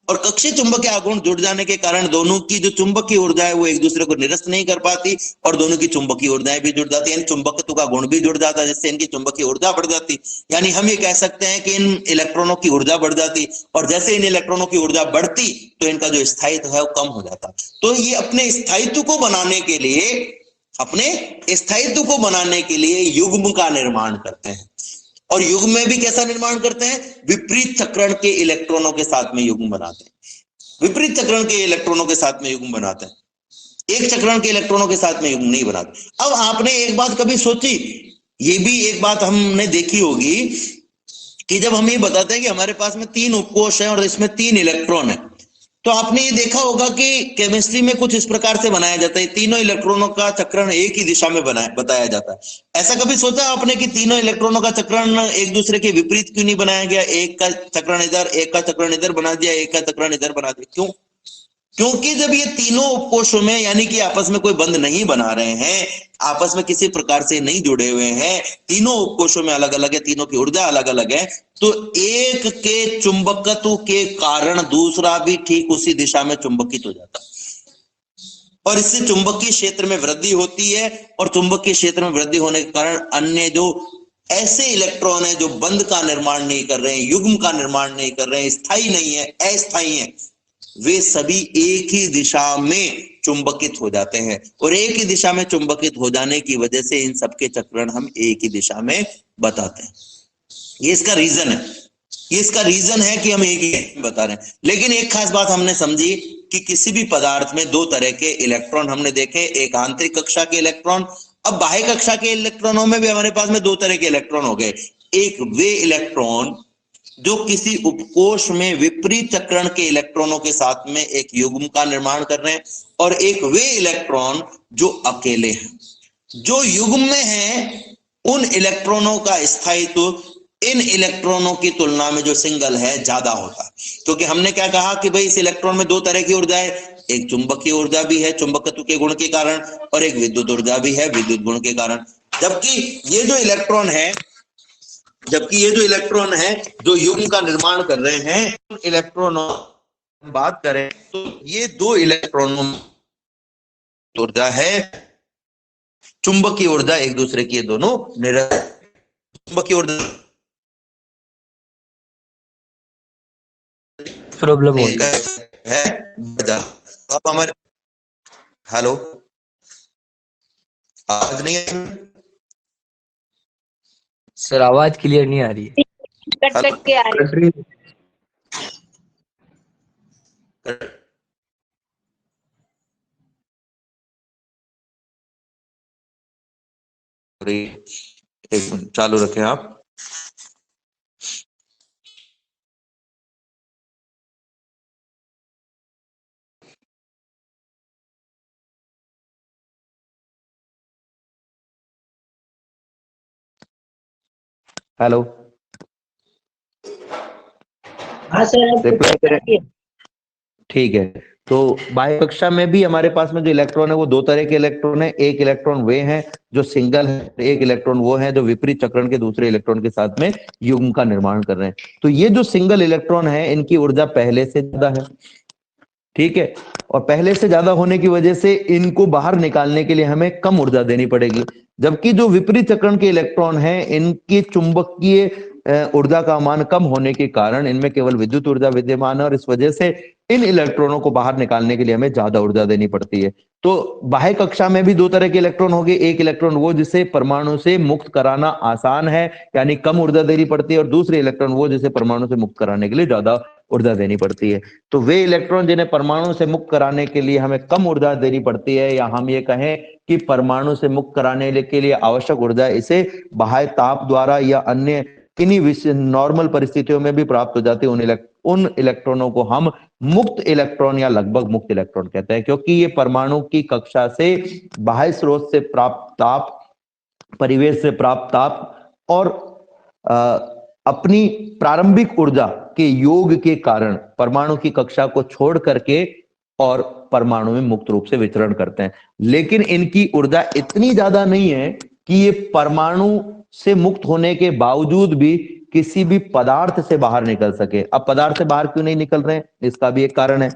और कक्षीय चुंबकीय आघूर्ण जुड़ जाने के कारण दोनों की जो चुंबकीय ऊर्जा है वो एक दूसरे को निरस्त नहीं कर पाती, और दोनों की चुंबकीय ऊर्जाएं भी जुड़ जाती, यानी चुंबकत्व का गुण भी जुड़ जाता, जिससे इनकी चुंबकीय ऊर्जा बढ़ जाती। यानी हम ये कह सकते हैं कि इन इलेक्ट्रॉनों की ऊर्जा बढ़ जाती, और जैसे इन इलेक्ट्रॉनों की ऊर्जा बढ़ती तो इनका जो स्थायित्व है वो कम हो जाता। तो ये अपने स्थायित्व को बनाने के लिए युग्म का निर्माण करते हैं। और युग्म में भी कैसा निर्माण करते हैं? विपरीत चक्रण के इलेक्ट्रॉनों के साथ में युग्म बनाते हैं। विपरीत चक्रण के इलेक्ट्रॉनों के साथ में युग्म बनाते हैं, एक चक्रण के इलेक्ट्रॉनों के साथ में युग्म नहीं बनाते। अब आपने एक बात कभी सोची, ये भी एक बात हमने देखी होगी कि जब हम ये बताते हैं कि हमारे पास में 3 उपकोष है और इसमें 3 इलेक्ट्रॉन है, तो आपने ये देखा होगा कि केमिस्ट्री में कुछ इस प्रकार से बनाया जाता है, तीनों इलेक्ट्रॉनों का चक्रण एक ही दिशा में बताया जाता है। ऐसा कभी सोचा आपने कि तीनों इलेक्ट्रॉनों का चक्रण एक दूसरे के विपरीत क्यों नहीं बनाया गया? एक का चक्रण इधर, एक का चक्रण इधर बना दिया, एक का चक्रण इधर बना दिया, क्यों? क्योंकि जब ये तीनों उपकोषों में यानी कि आपस में कोई बंध नहीं बना रहे हैं, आपस में किसी प्रकार से नहीं जुड़े हुए हैं, तीनों उपकोषों में अलग अलग है, तीनों की ऊर्जा अलग अलग है, तो एक के चुंबकत्व के कारण दूसरा भी ठीक उसी दिशा में चुंबकित हो जाता, और इससे चुंबकीय क्षेत्र में वृद्धि होती है, और चुंबकीय क्षेत्र में वृद्धि होने के कारण अन्य जो ऐसे इलेक्ट्रॉन है जो बंध का निर्माण नहीं कर रहे हैं, युग्म का निर्माण नहीं कर रहे हैं, स्थायी नहीं है, अस्थायी है, वे सभी एक ही दिशा में चुंबकित हो जाते हैं। और एक ही दिशा में चुंबकित हो जाने की वजह से इन सबके चक्रण हम एक ही दिशा में बताते हैं। ये इसका रीजन है, ये इसका रीजन है कि हम एक ही बता रहे हैं। लेकिन एक खास बात हमने समझी कि किसी भी पदार्थ में 2 तरह के इलेक्ट्रॉन हमने देखे, एक आंतरिक कक्षा के इलेक्ट्रॉन, अब बाह्य कक्षा के इलेक्ट्रॉनों में भी हमारे पास में 2 तरह के इलेक्ट्रॉन हो गए। एक वे इलेक्ट्रॉन जो किसी उपकोष में विपरीत चक्रण के इलेक्ट्रॉनों के साथ में एक युग्म का निर्माण कर रहे हैं, और एक वे इलेक्ट्रॉन जो अकेले हैं। जो युग्म में है उन इलेक्ट्रॉनों का स्थायित्व इन इलेक्ट्रॉनों की तुलना में जो सिंगल है ज्यादा होता है, क्योंकि हमने क्या कहा कि भाई इस इलेक्ट्रॉन में 2 तरह की ऊर्जा है, एक चुंबकीय ऊर्जा भी है चुंबकत्व के गुण के कारण, और एक विद्युत ऊर्जा भी है विद्युत गुण के कारण। जबकि ये जो इलेक्ट्रॉन है जो युग्म का निर्माण कर रहे हैं, इलेक्ट्रॉनों बात करें तो ये 2 इलेक्ट्रॉनों में ऊर्जा है, चुंबकीय ऊर्जा एक दूसरे की, ये दोनों चुंबकीय ऊर्जा प्रॉब्लम हो है। अब हमारे हेलो आवाज नहीं है सर, आवाज क्लियर नहीं आ रही है, कट कट के आ रही है। एक मिनट चालू रखें आप। हेलो, हाँ सर, रिप्लाई करें। ठीक है, तो बाह्य कक्षा में भी हमारे पास में जो इलेक्ट्रॉन है वो 2 तरह के इलेक्ट्रॉन है। एक इलेक्ट्रॉन वे हैं जो सिंगल है, एक इलेक्ट्रॉन वो है जो विपरीत चक्रण के दूसरे इलेक्ट्रॉन के साथ में युग्म का निर्माण कर रहे हैं। तो ये जो सिंगल इलेक्ट्रॉन है इनकी ऊर्जा पहले से ज्यादा है, ठीक है, और पहले से ज्यादा होने की वजह से इनको बाहर निकालने के लिए हमें कम ऊर्जा देनी पड़ेगी। जबकि जो विपरीत चक्रण के इलेक्ट्रॉन हैं इनकी चुंबकीय ऊर्जा का मान कम होने के कारण इनमें केवल विद्युत ऊर्जा विद्यमान है, और इस वजह से इन इलेक्ट्रॉनों को बाहर निकालने के लिए हमें ज्यादा ऊर्जा देनी पड़ती है। तो बाह्य कक्षा में भी 2 तरह के इलेक्ट्रॉन हो गए, एक इलेक्ट्रॉन वो जिसे परमाणु से मुक्त कराना आसान है यानी कम ऊर्जा देनी पड़ती है, और दूसरे इलेक्ट्रॉन वो जिसे परमाणु से मुक्त कराने के लिए ज्यादा ऊर्जा देनी पड़ती है। तो वे इलेक्ट्रॉन जिन्हें परमाणु से मुक्त कराने के लिए हमें कम ऊर्जा देनी पड़ती है, या हम ये कहें कि परमाणु से मुक्त कराने के लिए आवश्यक ऊर्जा इसे बाह्य ताप द्वारा या अन्य किन्हीं नॉर्मल परिस्थितियों में भी प्राप्त हो जाती है। उन इलेक्ट्रॉनों को हम मुक्त इलेक्ट्रॉन या लगभग मुक्त इलेक्ट्रॉन कहते हैं, क्योंकि ये परमाणु की कक्षा से बाह्य स्रोत से प्राप्त ताप, परिवेश से प्राप्त ताप और अपनी प्रारंभिक ऊर्जा के योग के कारण परमाणु की कक्षा को छोड़ करके और परमाणु में मुक्त रूप से विचरण करते हैं। लेकिन इनकी ऊर्जा इतनी ज्यादा नहीं है कि ये परमाणु से मुक्त होने के बावजूद भी किसी भी पदार्थ से बाहर निकल सके। अब पदार्थ से बाहर क्यों नहीं निकल रहे हैं, इसका भी एक कारण है।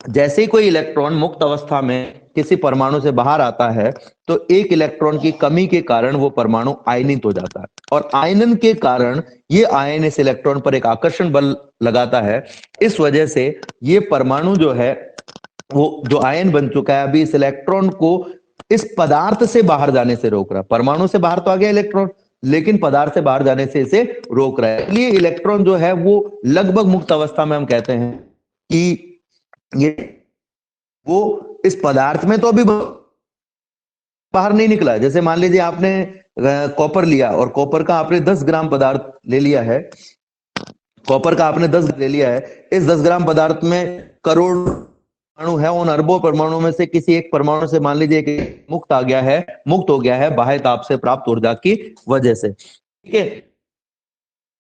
जैसे ही कोई इलेक्ट्रॉन मुक्त अवस्था में किसी परमाणु से बाहर आता है तो एक इलेक्ट्रॉन की कमी के कारण वो परमाणु आयनित हो जाता है, और आयनन के कारण ये आयन इस इलेक्ट्रॉन पर एक आकर्षण बल लगाता है। इस वजह से ये परमाणु जो है वो जो आयन बन चुका है अभी इस इलेक्ट्रॉन को इस पदार्थ से बाहर जाने से रोक रहा है। परमाणु से बाहर तो आ गया इलेक्ट्रॉन, लेकिन पदार्थ से बाहर जाने से इसे रोक रहा है। इसलिए इलेक्ट्रॉन जो है वो लगभग मुक्त अवस्था में हम कहते हैं कि ये वो इस पदार्थ में तो अभी बाहर नहीं निकला। जैसे मान लीजिए आपने कॉपर लिया और कॉपर का आपने 10 ग्राम पदार्थ ले लिया है, कॉपर का आपने 10 ले लिया है। इस 10 ग्राम पदार्थ में करोड़ परमाणु है, उन अरबों परमाणु में से किसी एक परमाणु से मान लीजिए कि मुक्त हो गया है बाह्य ताप से प्राप्त ऊर्जा की वजह से, ठीक है।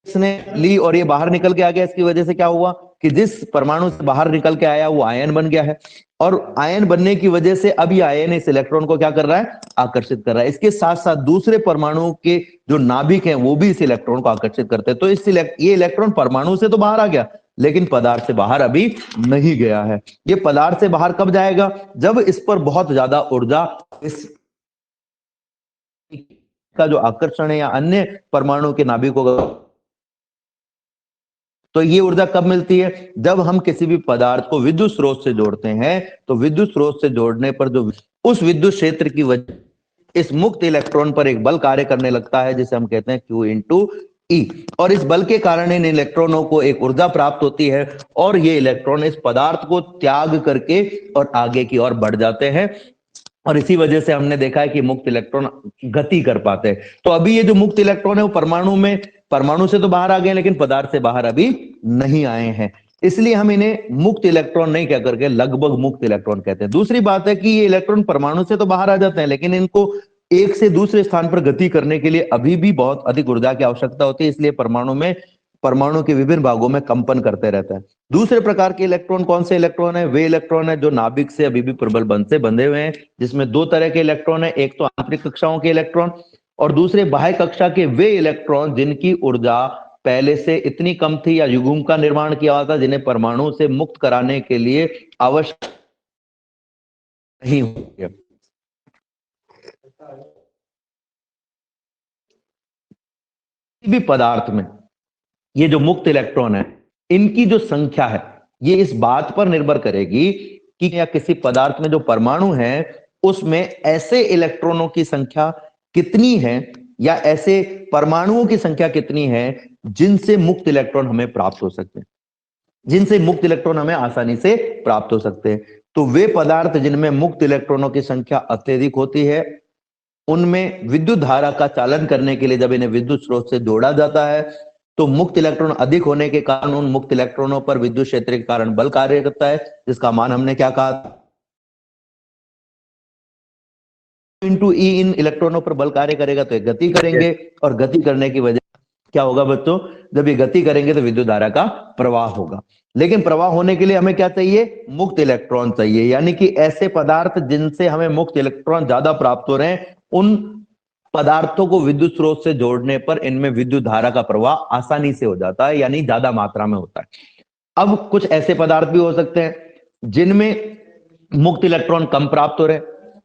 इसने ली और ये बाहर निकल के आ गया। इसकी वजह से क्या हुआ कि जिस परमाणु से बाहर निकल के आया वो आयन बन गया है, और आयन बनने की वजह से अब ये आयन इस इलेक्ट्रॉन को क्या कर रहा है, आकर्षित कर रहा है। इसके साथ साथ दूसरे परमाणु के जो नाभिक हैं वो भी इस इलेक्ट्रॉन को आकर्षित करते हैं। तो ये इलेक्ट्रॉन परमाणु से तो बाहर आ गया, लेकिन पदार्थ से बाहर अभी नहीं गया है। ये पदार्थ से बाहर कब जाएगा, जब इस पर बहुत ज्यादा ऊर्जा इस का जो आकर्षण है या अन्य परमाणु के नाभिकों का, तो ये ऊर्जा कब मिलती है, जब हम किसी भी पदार्थ को विद्युत स्रोत से जोड़ते हैं। तो विद्युत स्रोत से जोड़ने पर जो उस विद्युत क्षेत्र की वजह इस मुक्त इलेक्ट्रॉन पर एक बल कार्य करने लगता है, जिसे हम कहते हैं Q इंटू E, और इस बल के कारण इन इलेक्ट्रॉनों को एक ऊर्जा प्राप्त होती है, और ये इलेक्ट्रॉन इस पदार्थ को त्याग करके और आगे की ओर बढ़ जाते हैं। और इसी वजह से हमने देखा है कि मुक्त इलेक्ट्रॉन गति कर पाते हैं। तो अभी ये जो मुक्त इलेक्ट्रॉन है वो परमाणु से तो बाहर आ गए, लेकिन पदार्थ से बाहर अभी नहीं आए हैं। इसलिए हम इन्हें मुक्त इलेक्ट्रॉन नहीं कह करके लगभग मुक्त इलेक्ट्रॉन कहते हैं। दूसरी बात है कि ये इलेक्ट्रॉन परमाणु से तो बाहर आ जाते हैं, लेकिन इनको एक से दूसरे स्थान पर गति करने के लिए अभी भी बहुत अधिक ऊर्जा की आवश्यकता होती है। इसलिए परमाणु के विभिन्न भागों में कंपन करते रहता है। दूसरे प्रकार के इलेक्ट्रॉन कौन से इलेक्ट्रॉन है, वे इलेक्ट्रॉन है जो नाभिक से अभी भी प्रबल बंध से बंधे हुए हैं, जिसमें दो तरह के इलेक्ट्रॉन है, एक तो आंतरिक कक्षाओं के इलेक्ट्रॉन और दूसरे बाह्य कक्षा के वे इलेक्ट्रॉन जिनकी ऊर्जा पहले से इतनी कम थी या युग्म का निर्माण किया हुआ था, जिन्हें परमाणु से मुक्त कराने के लिए आवश्यक नहीं होती। किसी भी पदार्थ में ये जो मुक्त इलेक्ट्रॉन है इनकी जो संख्या है ये इस बात पर निर्भर करेगी कि या किसी पदार्थ में जो परमाणु है उसमें ऐसे इलेक्ट्रॉनों की संख्या कितनी है या ऐसे परमाणुओं की संख्या कितनी है जिनसे मुक्त इलेक्ट्रॉन हमें प्राप्त हो सकते हैं, जिनसे मुक्त इलेक्ट्रॉन हमें आसानी से प्राप्त हो सकते हैं। तो वे पदार्थ जिनमें मुक्त इलेक्ट्रॉनों की संख्या अत्यधिक होती है उनमें विद्युत धारा का चालन करने के लिए जब इन्हें विद्युत स्रोत से जोड़ा जाता है तो मुक्त इलेक्ट्रॉन अधिक होने के कारण उन मुक्त इलेक्ट्रॉनों पर विद्युत क्षेत्र के कारण बल कार्य करता है, जिसका मान हमने क्या कहा, इंटू ई। इन इलेक्ट्रॉनों पर बल कार्य करेगा तो ये गति करेंगे, और गति करने की वजह क्या होगा बच्चों, जब ये गति करेंगे तो विद्युत धारा का प्रवाह होगा। लेकिन प्रवाह होने के लिए हमें क्या चाहिए, मुक्त इलेक्ट्रॉन चाहिए। यानी कि ऐसे पदार्थ जिनसे हमें मुक्त इलेक्ट्रॉन ज्यादा प्राप्त हो रहे हैं उन पदार्थों को विद्युत स्रोत से जोड़ने पर इनमें विद्युत धारा का प्रवाह आसानी से हो जाता है, यानी ज्यादा मात्रा में होता है। अब कुछ ऐसे पदार्थ भी हो सकते हैं जिनमें मुक्त इलेक्ट्रॉन कम प्राप्त हो रहे हैं।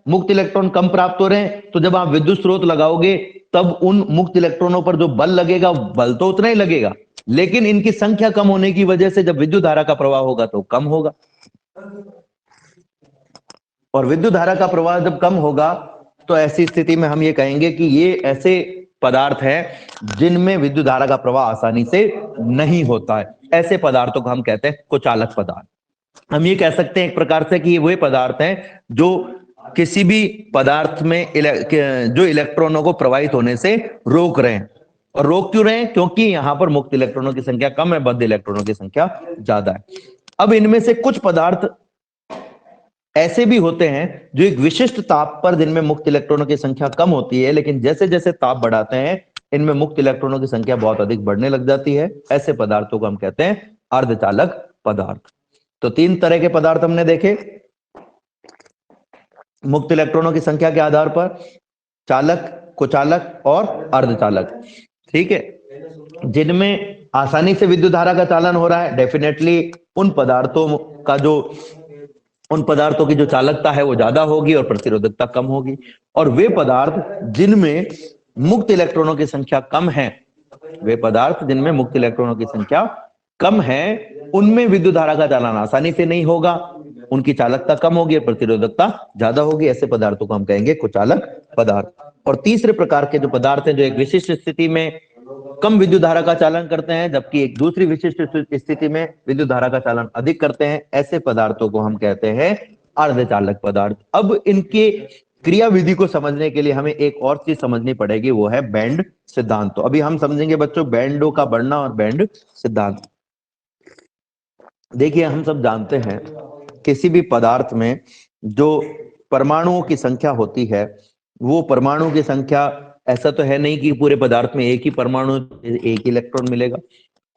मुक्त इलेक्ट्रॉन कम प्राप्त हो रहे हैं तो जब आप विद्युत स्रोत लगाओगे तब उन मुक्त इलेक्ट्रॉनों पर जो बल लगेगा बल तो उतना ही लगेगा, लेकिन इनकी संख्या कम होने की वजह से जब विद्युत धारा का प्रवाह होगा तो कम होगा, और विद्युत धारा का प्रवाह जब कम होगा तो ऐसी स्थिति में हम ये कहेंगे कि ये ऐसे पदार्थ हैं जिनमें विद्युत धारा का प्रवाह आसानी से नहीं होता है। ऐसे पदार्थों को हम कहते हैं कुचालक पदार्थ। हम ये कह सकते हैं एक प्रकार से कि ये वे पदार्थ हैं जो किसी भी पदार्थ में जो इलेक्ट्रॉनों को प्रवाहित होने से रोक रहे हैं। और रोक क्यों रहे हैं? क्योंकि यहां पर मुक्त इलेक्ट्रॉनों की संख्या कम है, बद्ध इलेक्ट्रॉनों की संख्या ज्यादा है। अब इनमें से कुछ पदार्थ ऐसे भी होते हैं जो एक विशिष्ट ताप पर, जिनमें मुक्त इलेक्ट्रॉनों की संख्या कम होती है, लेकिन जैसे जैसे ताप बढ़ाते हैं इनमें मुक्त इलेक्ट्रॉनों की संख्या बहुत अधिक बढ़ने लग जाती है। ऐसे पदार्थों को हम कहते हैं अर्धचालक पदार्थ। तो 3 तरह के पदार्थ हमने देखे मुक्त इलेक्ट्रॉनों की संख्या के आधार पर, चालक, कुचालक और अर्धचालक। ठीक है, जिनमें आसानी से विद्युत धारा का चालन हो रहा है, डेफिनेटली उन पदार्थों की जो चालकता है वो ज्यादा होगी और प्रतिरोधकता कम होगी। और वे पदार्थ जिनमें मुक्त इलेक्ट्रॉनों की संख्या कम है, उनमें विद्युत धारा का चालन आसानी से नहीं होगा, उनकी चालकता कम होगी और प्रतिरोधकता ज्यादा होगी। ऐसे पदार्थों को हम कहेंगे कुचालक पदार्थ। और तीसरे प्रकार के जो पदार्थ हैं जो एक विशिष्ट स्थिति में कम विद्युत धारा का चालन करते हैं, जबकि एक दूसरी विशिष्ट स्थिति में विद्युत धारा का चालन अधिक करते हैं, ऐसे पदार्थों को हम कहते हैं अर्धचालक पदार्थ। अब इनके क्रिया विधि को समझने के लिए हमें एक और चीज समझनी पड़ेगी, वो है बैंड सिद्धांत। तो अभी हम समझेंगे बच्चों बैंडों का बढ़ना और बैंड सिद्धांत। देखिए, हम सब जानते हैं किसी भी पदार्थ में जो परमाणुओं की संख्या होती है, वो परमाणु की संख्या, ऐसा तो है नहीं कि पूरे पदार्थ में एक ही परमाणु, एक ही इलेक्ट्रॉन मिलेगा।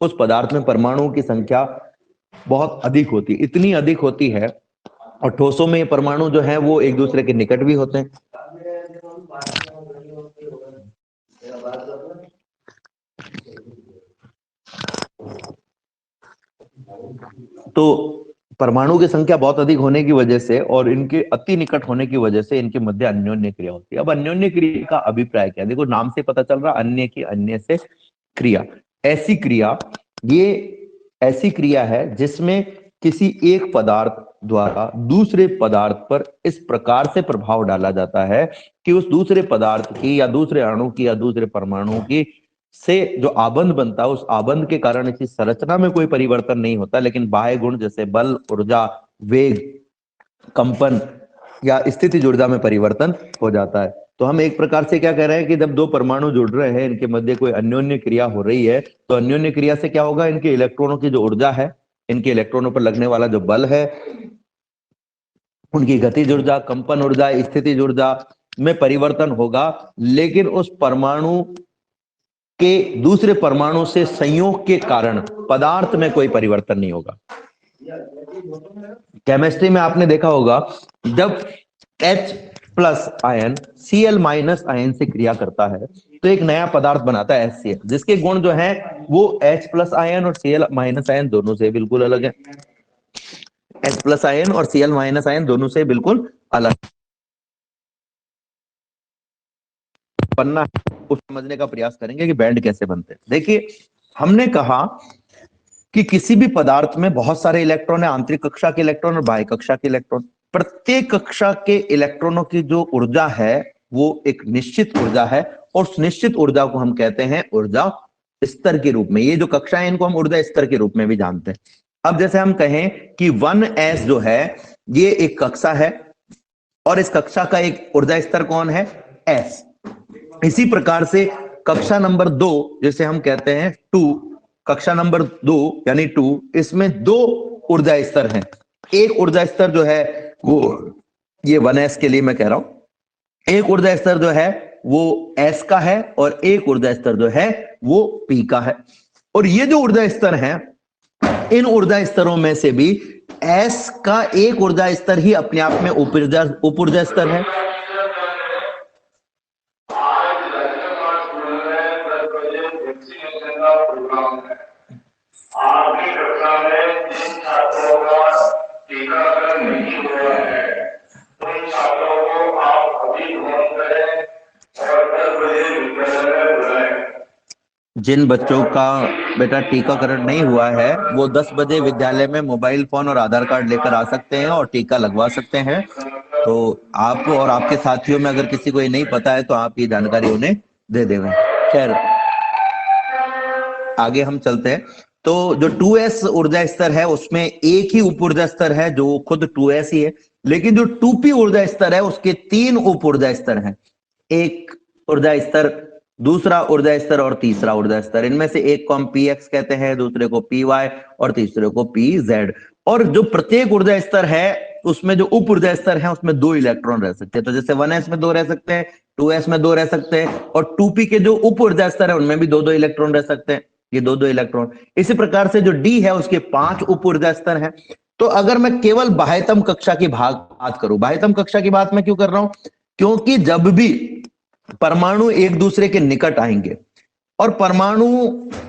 उस पदार्थ में परमाणुओं की संख्या बहुत अधिक होती है, इतनी अधिक होती है। और ठोसों में परमाणु जो है वो एक दूसरे के निकट भी होते हैं। तो परमाणु की संख्या बहुत अधिक होने की वजह से और इनके अति निकट होने की वजह से इनके मध्य अन्योन्य क्रिया होती है। अब अन्योन्य क्रिया का अभिप्राय क्या है? देखो, नाम से पता चल रहा, अन्य की अन्य से क्रिया। ऐसी क्रिया, ये ऐसी क्रिया है जिसमें किसी एक पदार्थ द्वारा दूसरे पदार्थ पर इस प्रकार से प्रभाव डाला जाता है कि उस दूसरे पदार्थ की या दूसरे अणु की या दूसरे परमाणु की से जो आबंध बनता है, उस आबंध के कारण इसकी संरचना में कोई परिवर्तन नहीं होता, लेकिन बाह्य गुण जैसे बल, ऊर्जा, वेग, कंपन या स्थितिज ऊर्जा में परिवर्तन हो जाता है। तो हम एक प्रकार से क्या कह रहे हैं कि जब दो परमाणु जुड़ रहे हैं, इनके मध्य कोई अन्योन्य क्रिया हो रही है, तो अन्योन्य क्रिया से क्या होगा? इनके इलेक्ट्रॉनों की जो ऊर्जा है, इनके इलेक्ट्रॉनों पर लगने वाला जो बल है, उनकी गतिज ऊर्जा, कंपन ऊर्जा, स्थितिज ऊर्जा में परिवर्तन होगा, लेकिन उस परमाणु के दूसरे परमाणु से संयोग के कारण पदार्थ में कोई परिवर्तन नहीं होगा। केमिस्ट्री में आपने देखा होगा, जब H+ आयन Cl- आयन से क्रिया करता है तो एक नया पदार्थ बनाता है HCl, जिसके गुण जो है वो H+ आयन और Cl- आयन दोनों से बिल्कुल अलग है। H+ आयन और Cl- आयन दोनों से बिल्कुल अलग बनना, उस समझने का प्रयास करेंगे कि बैंड कैसे बनते हैं। देखिए, हमने कहा कि किसी भी पदार्थ में बहुत सारे इलेक्ट्रॉन है, आंतरिक कक्षा के इलेक्ट्रॉन और बाह्य कक्षा के इलेक्ट्रॉन। प्रत्येक कक्षा के इलेक्ट्रॉनों की जो ऊर्जा है वो एक निश्चित ऊर्जा है, और उस निश्चित ऊर्जा को हम कहते हैं ऊर्जा स्तर के रूप में। ये जो कक्षा है इनको हम ऊर्जा स्तर के रूप में भी जानते हैं। अब जैसे हम कहें कि 1s जो है ये एक कक्षा है और इस कक्षा का एक ऊर्जा स्तर कौन है? s। इसी प्रकार से कक्षा नंबर 2 जिसे हम कहते हैं 2, कक्षा नंबर 2 यानी 2, इसमें 2 ऊर्जा स्तर हैं। एक ऊर्जा स्तर जो है वो, ये 1s के लिए मैं कह रहा हूं, एक ऊर्जा स्तर जो है वो s का है और एक ऊर्जा स्तर जो है वो p का है। और ये जो ऊर्जा स्तर हैं, इन ऊर्जा स्तरों में से भी s का एक ऊर्जा स्तर ही अपने आप में उप ऊर्जा स्तर है। आपकी कक्षा में जिन छात्रों का टीकाकरण नहीं हुआ है, उन छात्रों को आप अभी फोन करें और 10 बजे विद्यालय में बुलाएं। जिन बच्चों का बेटा टीकाकरण नहीं हुआ है वो 10 बजे विद्यालय में मोबाइल फोन और आधार कार्ड लेकर आ सकते हैं और टीका लगवा सकते हैं। तो आप और आपके साथियों में अगर किसी को ये नहीं पता है तो आप ये जानकारी उन्हें दे देंगे। खैर, आगे हम चलते हैं। तो जो 2s ऊर्जा स्तर है उसमें एक ही उप ऊर्जा स्तर है जो खुद 2s ही है, लेकिन जो 2p ऊर्जा स्तर है उसके 3 उप ऊर्जा स्तर हैं, एक ऊर्जा स्तर, दूसरा ऊर्जा स्तर और तीसरा ऊर्जा स्तर। इनमें से एक को हम px कहते हैं, दूसरे को py और तीसरे को pz। और जो प्रत्येक ऊर्जा स्तर है उसमें जो उप ऊर्जा स्तर है उसमें 2 इलेक्ट्रॉन रह सकते हैं। तो जैसे 1s में 2 रह सकते हैं, 2s में 2 रह सकते हैं, और 2p के जो उप ऊर्जा स्तर है उनमें भी 2-2 इलेक्ट्रॉन रह सकते हैं, ये 2-2 इलेक्ट्रॉन। इसी प्रकार से जो d है उसके 5 उप ऊर्जा स्तर हैं। तो अगर मैं केवल बाह्यतम कक्षा की बात करूं, बाह्यतम कक्षा की बात मैं क्यों कर रहा हूं, क्योंकि जब भी परमाणु एक दूसरे के निकट आएंगे और परमाणु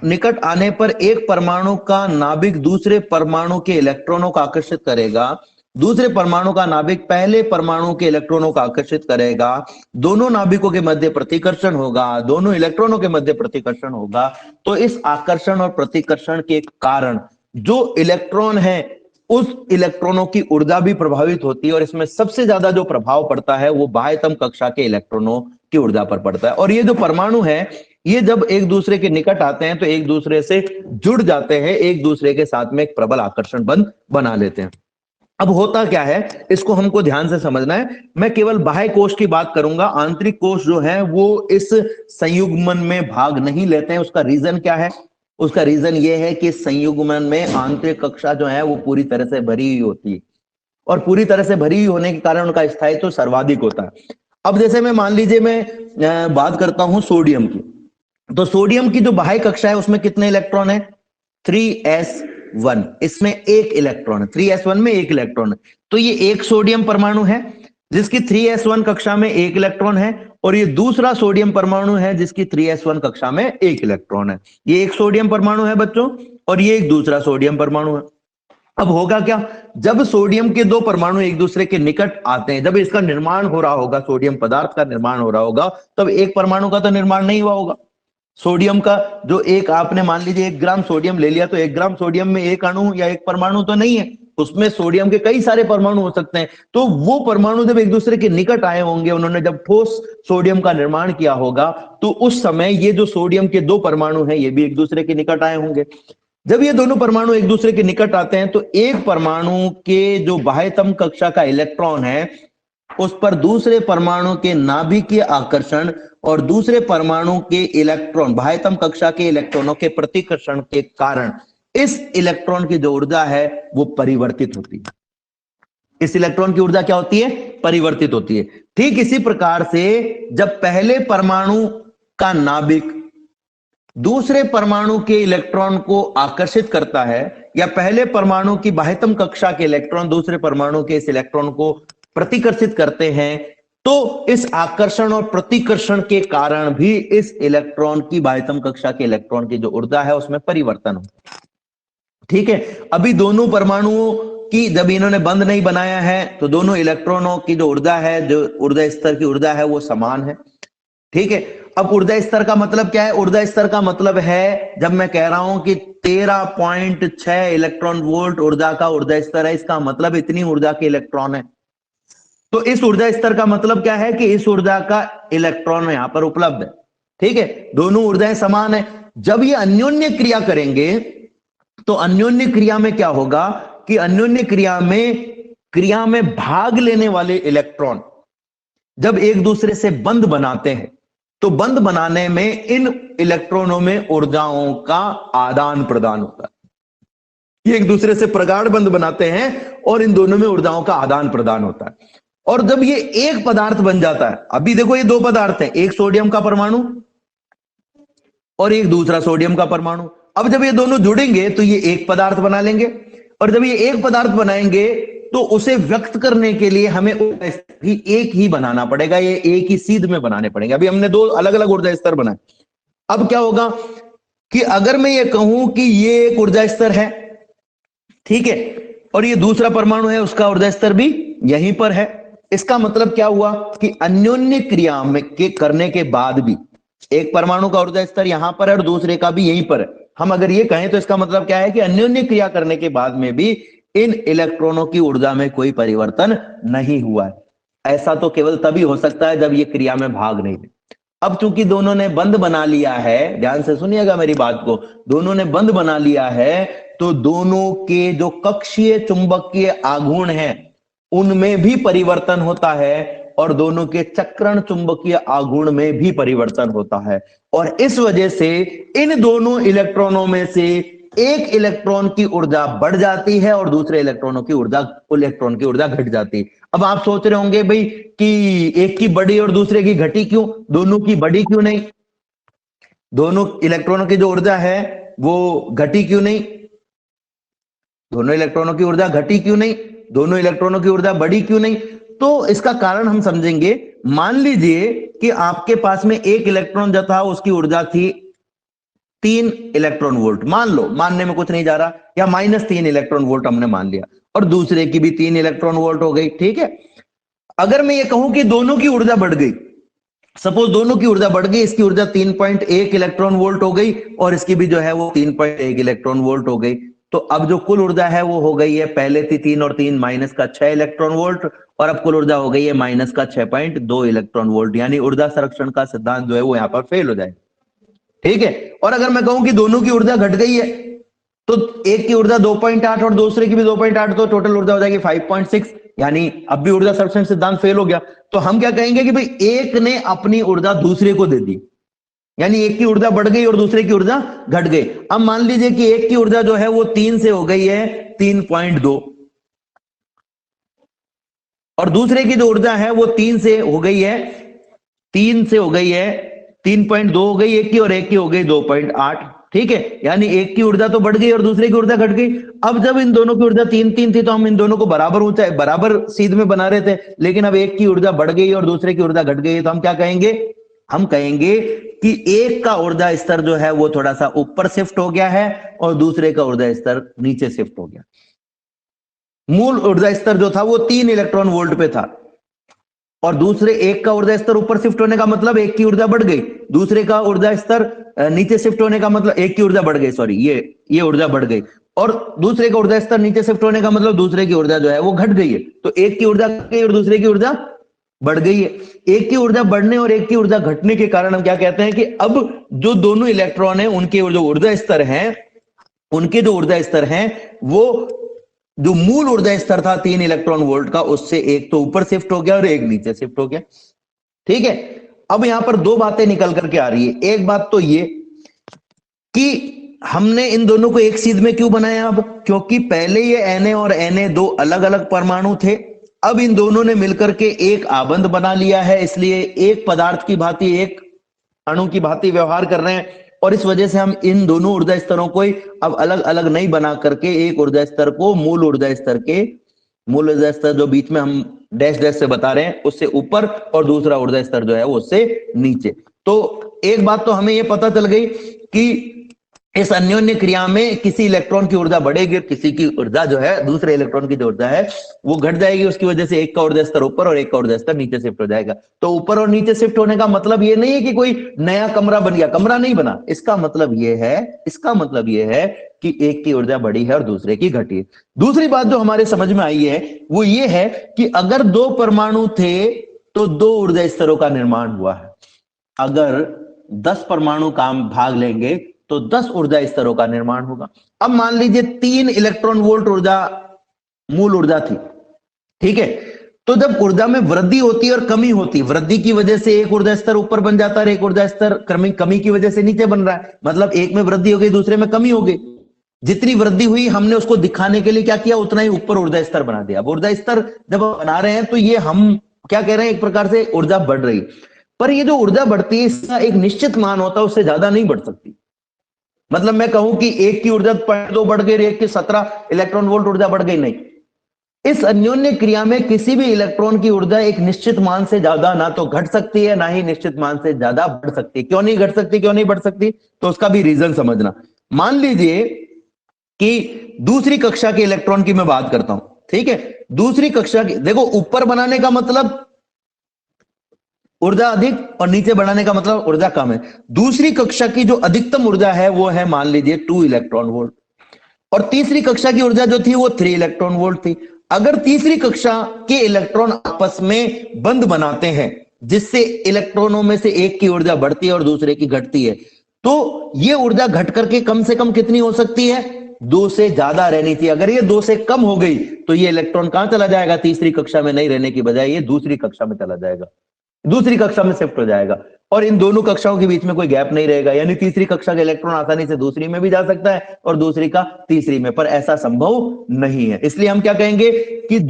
निकट आने पर एक परमाणु का नाभिक दूसरे परमाणु के इलेक्ट्रॉनों को आकर्षित करेगा, दूसरे परमाणु का नाभिक पहले परमाणु के इलेक्ट्रॉनों को आकर्षित करेगा, दोनों नाभिकों के मध्य प्रतिकर्षण होगा, दोनों इलेक्ट्रॉनों के मध्य प्रतिकर्षण होगा। तो इस आकर्षण और प्रतिकर्षण के कारण जो इलेक्ट्रॉन है उस इलेक्ट्रॉनों की ऊर्जा भी प्रभावित होती है, और इसमें सबसे ज्यादा जो प्रभाव पड़ता है वो बाह्यतम कक्षा के इलेक्ट्रॉनों की ऊर्जा पर पड़ता है। और ये जो परमाणु है ये जब एक दूसरे के निकट आते हैं तो एक दूसरे से जुड़ जाते हैं, एक दूसरे के साथ में एक प्रबल आकर्षण बंध बना लेते हैं। अब होता क्या है इसको हमको ध्यान से समझना है। मैं केवल बाह्य कोश की बात करूंगा, आंतरिक कोश जो है वो इस संयुग्मन में भाग नहीं लेते हैं। उसका रीजन क्या है, उसका रीजन ये है कि संयुग्मन में आंतरिक कक्षा जो है वो पूरी तरह से भरी हुई होती है, और पूरी तरह से भरी हुई होने के कारण उनका स्थायित्व तो सर्वाधिक होता है। अब जैसे मैं मान लीजिए मैं बात करता हूं सोडियम की, तो सोडियम की जो बाह्य कक्षा है उसमें कितने इलेक्ट्रॉन है, 3s1, इसमें एक इलेक्ट्रॉन है, 3s1 में एक इलेक्ट्रॉन है। तो ये एक सोडियम परमाणु है जिसकी 3s1 कक्षा में एक इलेक्ट्रॉन है, और ये दूसरा सोडियम परमाणु है जिसकी 3s1 कक्षा में एक इलेक्ट्रॉन है। ये एक सोडियम परमाणु है बच्चों, और ये एक दूसरा सोडियम परमाणु है। अब होगा क्या, जब सोडियम के 2 परमाणु एक दूसरे के निकट आते हैं, जब इसका निर्माण हो रहा होगा, सोडियम पदार्थ का निर्माण हो रहा होगा, तब एक परमाणु का तो निर्माण नहीं हुआ होगा। सोडियम का जो एक, आपने मान लीजिए 1 ग्राम सोडियम ले लिया, तो 1 ग्राम सोडियम में एक अणु या एक परमाणु तो नहीं है, उसमें सोडियम के कई सारे परमाणु हो सकते हैं। तो वो परमाणु जब एक दूसरे के निकट आए होंगे, उन्होंने जब ठोस सोडियम का निर्माण किया होगा, तो उस समय ये जो सोडियम के 2 परमाणु हैं ये भी एक दूसरे के निकट आए होंगे। जब ये दोनों परमाणु एक दूसरे के निकट आते हैं तो एक परमाणु के जो बाह्यतम कक्षा का इलेक्ट्रॉन है उस पर दूसरे परमाणु के नाभिकीय आकर्षण और दूसरे परमाणु के इलेक्ट्रॉन, बाह्यतम कक्षा के इलेक्ट्रॉनों के प्रतिकर्षण के कारण इस इलेक्ट्रॉन की जो ऊर्जा है वो परिवर्तित होती है। इस इलेक्ट्रॉन की ऊर्जा क्या होती है, परिवर्तित होती है। ठीक इसी प्रकार से जब पहले परमाणु का नाभिक दूसरे परमाणु के इलेक्ट्रॉन को आकर्षित करता है, या पहले परमाणु की बाह्यतम कक्षा के इलेक्ट्रॉन दूसरे परमाणु के इस इलेक्ट्रॉन को प्रतिकर्षित करते हैं, तो इस आकर्षण और प्रतिकर्षण के कारण भी इस इलेक्ट्रॉन की, बाह्यतम कक्षा के इलेक्ट्रॉन की जो ऊर्जा है उसमें परिवर्तन होता है। ठीक है, अभी दोनों परमाणुओं की जब इन्होंने बंध नहीं बनाया है तो दोनों इलेक्ट्रॉनों की जो ऊर्जा है, जो ऊर्जा स्तर की ऊर्जा है वो समान है। ठीक है, अब ऊर्जा स्तर का मतलब क्या है, ऊर्जा स्तर का मतलब है जब मैं कह रहा हूं कि 13.6 इलेक्ट्रॉन वोल्ट ऊर्जा का ऊर्जा स्तर है, इसका मतलब इतनी ऊर्जा के इलेक्ट्रॉन है। तो इस ऊर्जा स्तर का मतलब क्या है कि इस ऊर्जा का इलेक्ट्रॉन यहां पर उपलब्ध है। ठीक है, दोनों ऊर्जाएं समान है। जब ये अन्योन्य क्रिया करेंगे तो अन्योन्य क्रिया में क्या होगा कि अन्योन्य क्रिया में भाग लेने वाले इलेक्ट्रॉन जब एक दूसरे से बंध बनाते हैं तो बंध बनाने में इन इलेक्ट्रॉनों में ऊर्जाओं का आदान प्रदान होता है। ये एक दूसरे से प्रगाढ़ बंध बनाते हैं और इन दोनों में ऊर्जाओं का आदान प्रदान होता है। और जब ये एक पदार्थ बन जाता है, अभी देखो ये 2 पदार्थ हैं, एक सोडियम का परमाणु और एक दूसरा सोडियम का परमाणु। अब जब ये दोनों जुड़ेंगे तो ये एक पदार्थ बना लेंगे, और जब ये एक पदार्थ बनाएंगे तो उसे व्यक्त करने के लिए हमें भी एक ही बनाना पड़ेगा, ये एक ही सीध में बनाने पड़ेंगे। अभी हमने 2 अलग अलग ऊर्जा स्तर बनाए। अब क्या होगा कि अगर मैं ये कहूं कि ये एक ऊर्जा स्तर है, ठीक है, और ये दूसरा परमाणु है उसका ऊर्जा स्तर भी यहीं पर है, इसका मतलब क्या हुआ कि अन्योन्य क्रिया में के करने के बाद भी एक परमाणु का ऊर्जा स्तर यहां पर है और दूसरे का भी यहीं पर है। हम अगर ये कहें तो इसका मतलब क्या है कि अन्योन्य क्रिया करने के बाद में भी इन इलेक्ट्रॉनों की ऊर्जा में कोई परिवर्तन नहीं हुआ है। ऐसा तो केवल तभी हो सकता है जब ये क्रिया में भाग नहीं ले। अब चूंकि दोनों ने बंध बना लिया है, ध्यान से सुनिएगा मेरी बात को, दोनों ने बंध बना लिया है तो दोनों के जो कक्षीय चुंबकीय आघूर्ण है उनमें भी परिवर्तन होता है और दोनों के चक्रण चुंबकीय आघूर्ण में भी परिवर्तन होता है। और इस वजह से इन दोनों इलेक्ट्रॉनों में से एक इलेक्ट्रॉन की ऊर्जा बढ़ जाती है और दूसरे इलेक्ट्रॉन की ऊर्जा घट जाती है। अब आप सोच रहे होंगे भाई कि एक की बढ़ी और दूसरे की घटी क्यों, दोनों की बढ़ी क्यों नहीं, दोनों इलेक्ट्रॉनों की जो ऊर्जा है वो घटी क्यों नहीं, दोनों इलेक्ट्रॉनों की ऊर्जा घटी क्यों नहीं, दोनों इलेक्ट्रॉनों की ऊर्जा बढ़ी क्यों नहीं? तो इसका कारण हम समझेंगे। मान लीजिए कि आपके पास में एक इलेक्ट्रॉन जो था उसकी ऊर्जा थी 3 इलेक्ट्रॉन वोल्ट, मान लो, मानने में कुछ नहीं जा रहा, या -3 इलेक्ट्रॉन वोल्ट हमने मान लिया, और दूसरे की भी 3 इलेक्ट्रॉन वोल्ट हो गई, ठीक है। अगर मैं ये कहूं कि दोनों की ऊर्जा बढ़ गई, सपोज दोनों की ऊर्जा बढ़ गई, इसकी ऊर्जा 3.1 इलेक्ट्रॉन वोल्ट हो गई और इसकी भी जो है वो 3.1 इलेक्ट्रॉन वोल्ट हो गई, तो अब जो कुल ऊर्जा है वो हो गई है, पहले थी 3 और 3 माइनस का 6 इलेक्ट्रॉन वोल्ट, और अब कुल ऊर्जा हो गई है माइनस का 6.2 इलेक्ट्रॉन वोल्ट, यानी ऊर्जा संरक्षण का सिद्धांत जो है वो यहां पर फेल हो जाए, ठीक है। और अगर मैं कहूं कि दोनों की ऊर्जा घट गई है, तो एक की ऊर्जा 2.8 और दूसरे की भी 2.8, तो टोटल ऊर्जा हो जाएगी 5.6, यानी अब भी ऊर्जा संरक्षण सिद्धांत फेल हो गया। तो हम क्या कहेंगे कि भाई एक ने अपनी ऊर्जा दूसरे को दे दी, यानी एक की ऊर्जा बढ़ गई और दूसरे की ऊर्जा घट गई। अब मान लीजिए कि एक की ऊर्जा जो है वो 3 से हो गई है 3.2, और दूसरे की जो ऊर्जा है वो 3 से हो गई है 3.2 हो गई एक की, और एक की हो गई 2.8, ठीक है। यानी एक की ऊर्जा तो बढ़ गई और दूसरे की ऊर्जा घट गई। अब जब इन दोनों की ऊर्जा 3-3 थी तो हम इन दोनों को बराबर ऊंचाई, बराबर सीध में बना रहे थे, लेकिन अब एक की ऊर्जा बढ़ गई और दूसरे की ऊर्जा घट गई, तो हम क्या कहेंगे, हम कहेंगे कि एक का ऊर्जा स्तर जो है वो थोड़ा सा ऊपर शिफ्ट हो गया है और दूसरे का ऊर्जा स्तर नीचे शिफ्ट हो गया। मूल ऊर्जा स्तर जो था वो 3 इलेक्ट्रॉन वोल्ट पे था, और दूसरे एक का ऊर्जा स्तर ऊपर शिफ्ट होने का मतलब एक की ऊर्जा बढ़ गई, दूसरे का ऊर्जा स्तर नीचे शिफ्ट होने का मतलब एक की ऊर्जा बढ़ गई, सॉरी, ये ऊर्जा बढ़ गई, और दूसरे का ऊर्जा स्तर नीचे शिफ्ट होने का मतलब दूसरे की ऊर्जा जो है वो घट गई है। तो एक की ऊर्जा घट गई और दूसरे की ऊर्जा बढ़ गई है। एक की ऊर्जा बढ़ने और एक की ऊर्जा घटने के कारण हम क्या कहते हैं कि अब जो दोनों इलेक्ट्रॉन है उनके जो ऊर्जा स्तर हैं वो जो मूल ऊर्जा स्तर था 3 इलेक्ट्रॉन वोल्ट का, उससे एक तो ऊपर शिफ्ट हो गया और एक नीचे शिफ्ट हो गया, ठीक है। अब यहां पर दो बातें निकल करके आ रही है। एक बात तो ये कि हमने इन दोनों को एक सीध में क्यों बनाया, अब क्योंकि पहले ये Na और Na दो अलग अलग परमाणु थे, अब इन दोनों ने मिलकर के एक आबंध बना लिया है, इसलिए एक पदार्थ की भांति, एक अणु की भांति व्यवहार कर रहे हैं, और इस वजह से हम इन दोनों ऊर्जा स्तरों को अब अलग अलग नहीं बना करके एक ऊर्जा स्तर को मूल ऊर्जा स्तर जो बीच में हम डैश डैश से बता रहे हैं उससे ऊपर, और दूसरा ऊर्जा स्तर जो है वो उससे नीचे। तो एक बात तो हमें ये पता चल गई कि इस अन्योन्य क्रिया में किसी इलेक्ट्रॉन की ऊर्जा बढ़ेगी और किसी की ऊर्जा जो है, दूसरे इलेक्ट्रॉन की जो ऊर्जा है वो घट जाएगी, उसकी वजह से एक का ऊर्जा स्तर ऊपर और एक का ऊर्जा स्तर नीचे शिफ्ट हो जाएगा। तो ऊपर और नीचे शिफ्ट होने का मतलब ये नहीं है कि कोई नया कमरा बन गया, कमरा नहीं बना, इसका मतलब ये है कि एक की ऊर्जा बढ़ी है और दूसरे की घटी है। दूसरी बात जो हमारे समझ में आई है वो ये है कि अगर दो परमाणु थे तो दो ऊर्जा स्तरों का निर्माण हुआ है, अगर 10 परमाणु काम भाग लेंगे तो 10 ऊर्जा स्तरों का निर्माण होगा। अब मान लीजिए 3 इलेक्ट्रॉन वोल्ट ऊर्जा मूल ऊर्जा थी, ठीक है। तो जब ऊर्जा में वृद्धि होती है और कमी होती है, वृद्धि की वजह से एक ऊर्जा स्तर ऊपर बन जाता है, एक ऊर्जा स्तर कमी की वजह से नीचे बन रहा है, मतलब एक में वृद्धि हो गई दूसरे में कमी हो गई। जितनी वृद्धि हुई हमने उसको दिखाने के लिए क्या किया, उतना ही ऊपर ऊर्जा स्तर बना दिया। अब ऊर्जा स्तर जब बना रहे हैं तो ये हम क्या कह रहे हैं, एक प्रकार से ऊर्जा बढ़ रही, पर ये जो ऊर्जा बढ़ती है इसका एक निश्चित मान होता है, उससे ज्यादा नहीं बढ़ सकती। मतलब मैं कहूं कि एक की ऊर्जा 0.2 बढ़ गई, एक की 17 इलेक्ट्रॉन वोल्ट ऊर्जा बढ़ गई, नहीं। इस अन्योन्य क्रिया में किसी भी इलेक्ट्रॉन की ऊर्जा एक निश्चित मान से ज्यादा ना तो घट सकती है ना ही निश्चित मान से ज्यादा बढ़ सकती है। क्यों नहीं घट सकती, क्यों नहीं बढ़ सकती, तो उसका भी रीजन समझना। मान लीजिए कि दूसरी कक्षा के इलेक्ट्रॉन की मैं बात करता हूं, ठीक है। दूसरी कक्षा की, देखो ऊपर बनाने का मतलब ऊर्जा अधिक और नीचे बढ़ाने का मतलब ऊर्जा कम है। दूसरी कक्षा की जो अधिकतम ऊर्जा है वो है मान लीजिए 2 इलेक्ट्रॉन वोल्ट, और तीसरी कक्षा की ऊर्जा जो थी वो 3 इलेक्ट्रॉन वोल्ट थी। अगर तीसरी कक्षा के इलेक्ट्रॉन आपस में बंध बनाते हैं जिससे इलेक्ट्रॉनों में से एक की ऊर्जा बढ़ती है और दूसरे की घटती है, तो ये ऊर्जा घट करके कम से कम कितनी हो सकती है, 2 से ज्यादा रहनी चाहिए। अगर ये 2 से कम हो गई तो ये इलेक्ट्रॉन कहां चला जाएगा, तीसरी कक्षा में नहीं रहने की बजाय ये दूसरी कक्षा में चला जाएगा, दूसरी कक्षा में शिफ्ट हो जाएगा, और इन दोनों कक्षाओं के बीच में कोई गैप नहीं रहेगा। यानी तीसरी कक्षा का इलेक्ट्रॉन आसानी से दूसरी में भी जा सकता है और दूसरी का तीसरी में, पर ऐसा संभव नहीं है। इसलिए हम क्या कहेंगे कि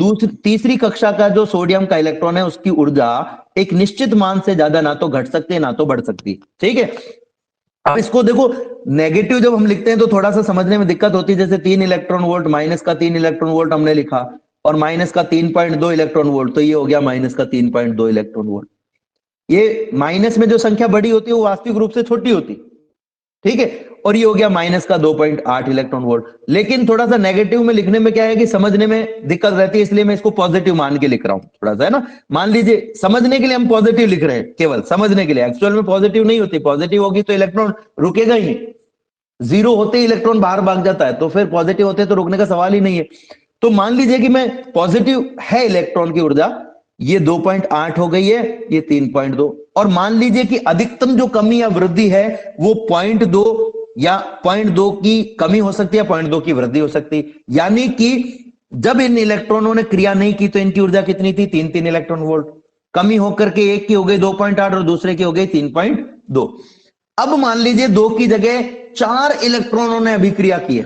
तीसरी कक्षा का जो सोडियम का इलेक्ट्रॉन है उसकी ऊर्जा एक निश्चित मान से ज्यादा ना तो घट सकती है ना तो बढ़ सकती, ठीक है। अब इसको देखो, नेगेटिव जब हम लिखते हैं तो थोड़ा सा समझने में दिक्कत होती है। जैसे 3 इलेक्ट्रॉन वोल्ट, माइनस का 3 इलेक्ट्रॉन वोल्ट हमने लिखा और माइनस का 3.2 इलेक्ट्रॉन वोल्ट, तो ये हो गया माइनस का 3.2 इलेक्ट्रॉन वोल्ट। ये माइनस में जो संख्या बड़ी होती है वो वास्तविक रूप से छोटी होती, ठीक है। और ये हो गया माइनस का 2.8 इलेक्ट्रॉन वोल्ट। लेकिन थोड़ा सा नेगेटिव में लिखने में क्या है कि समझने में दिक्कत रहती है, इसलिए मैं इसको पॉजिटिव मान के लिख रहा हूं थोड़ा सा, है ना। मान लीजिए समझने के लिए हम पॉजिटिव लिख रहे हैं, केवल समझने के लिए, एक्चुअल में पॉजिटिव नहीं होती। पॉजिटिव होगी तो इलेक्ट्रॉन रुकेगा ही नहीं, 0 होते ही इलेक्ट्रॉन बाहर भाग जाता है, तो फिर पॉजिटिव होते तो रुकने का सवाल ही नहीं है। तो मान लीजिए कि मैं पॉजिटिव है इलेक्ट्रॉन की ऊर्जा, ये 2.8 हो गई है, ये 3.2, और मान लीजिए कि अधिकतम जो कमी या वृद्धि है वो 0.2 या 0.2 की कमी हो सकती है, 0.2 की वृद्धि हो सकती है। यानी कि जब इन इलेक्ट्रॉनों ने क्रिया नहीं की तो इनकी ऊर्जा कितनी थी, 3 इलेक्ट्रॉन वोल्ट। कमी होकर के एक की हो गई 2.8 और दूसरे की हो गई 3.2। अब मान लीजिए 2 की जगह 4 इलेक्ट्रॉनों ने अभिक्रिया की है,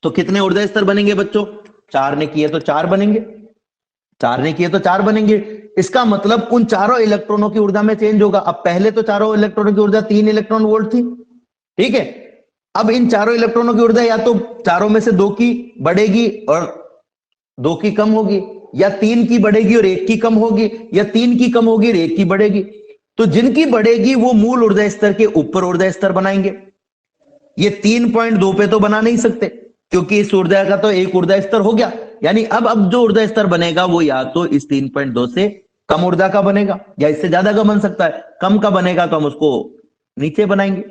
तो कितने ऊर्जा स्तर बनेंगे बच्चों, 4 ने किए तो 4 बनेंगे, 4 ने किए तो 4 बनेंगे। इसका मतलब उन चारों इलेक्ट्रॉनों की ऊर्जा में चेंज होगा। अब पहले तो चारों इलेक्ट्रॉनों की ऊर्जा 3 इलेक्ट्रॉन वोल्ट थी, ठीक है। अब इन चारों इलेक्ट्रॉनों की ऊर्जा या तो चारों में से 2 की बढ़ेगी और 2 की कम होगी, या 3 की बढ़ेगी और 1 की कम होगी, या 3 की कम होगी और 1 की बढ़ेगी। तो जिनकी बढ़ेगी वो मूल ऊर्जा स्तर के ऊपर ऊर्जा स्तर बनाएंगे। ये 3.2 पे तो बना नहीं सकते क्योंकि इस ऊर्जा का तो एक ऊर्जा स्तर हो गया। यानी अब जो ऊर्जा स्तर बनेगा वो या तो इस 3.2 से कम ऊर्जा का बनेगा या इससे ज्यादा का बन सकता है। कम का बनेगा तो हम उसको नीचे बनाएंगे।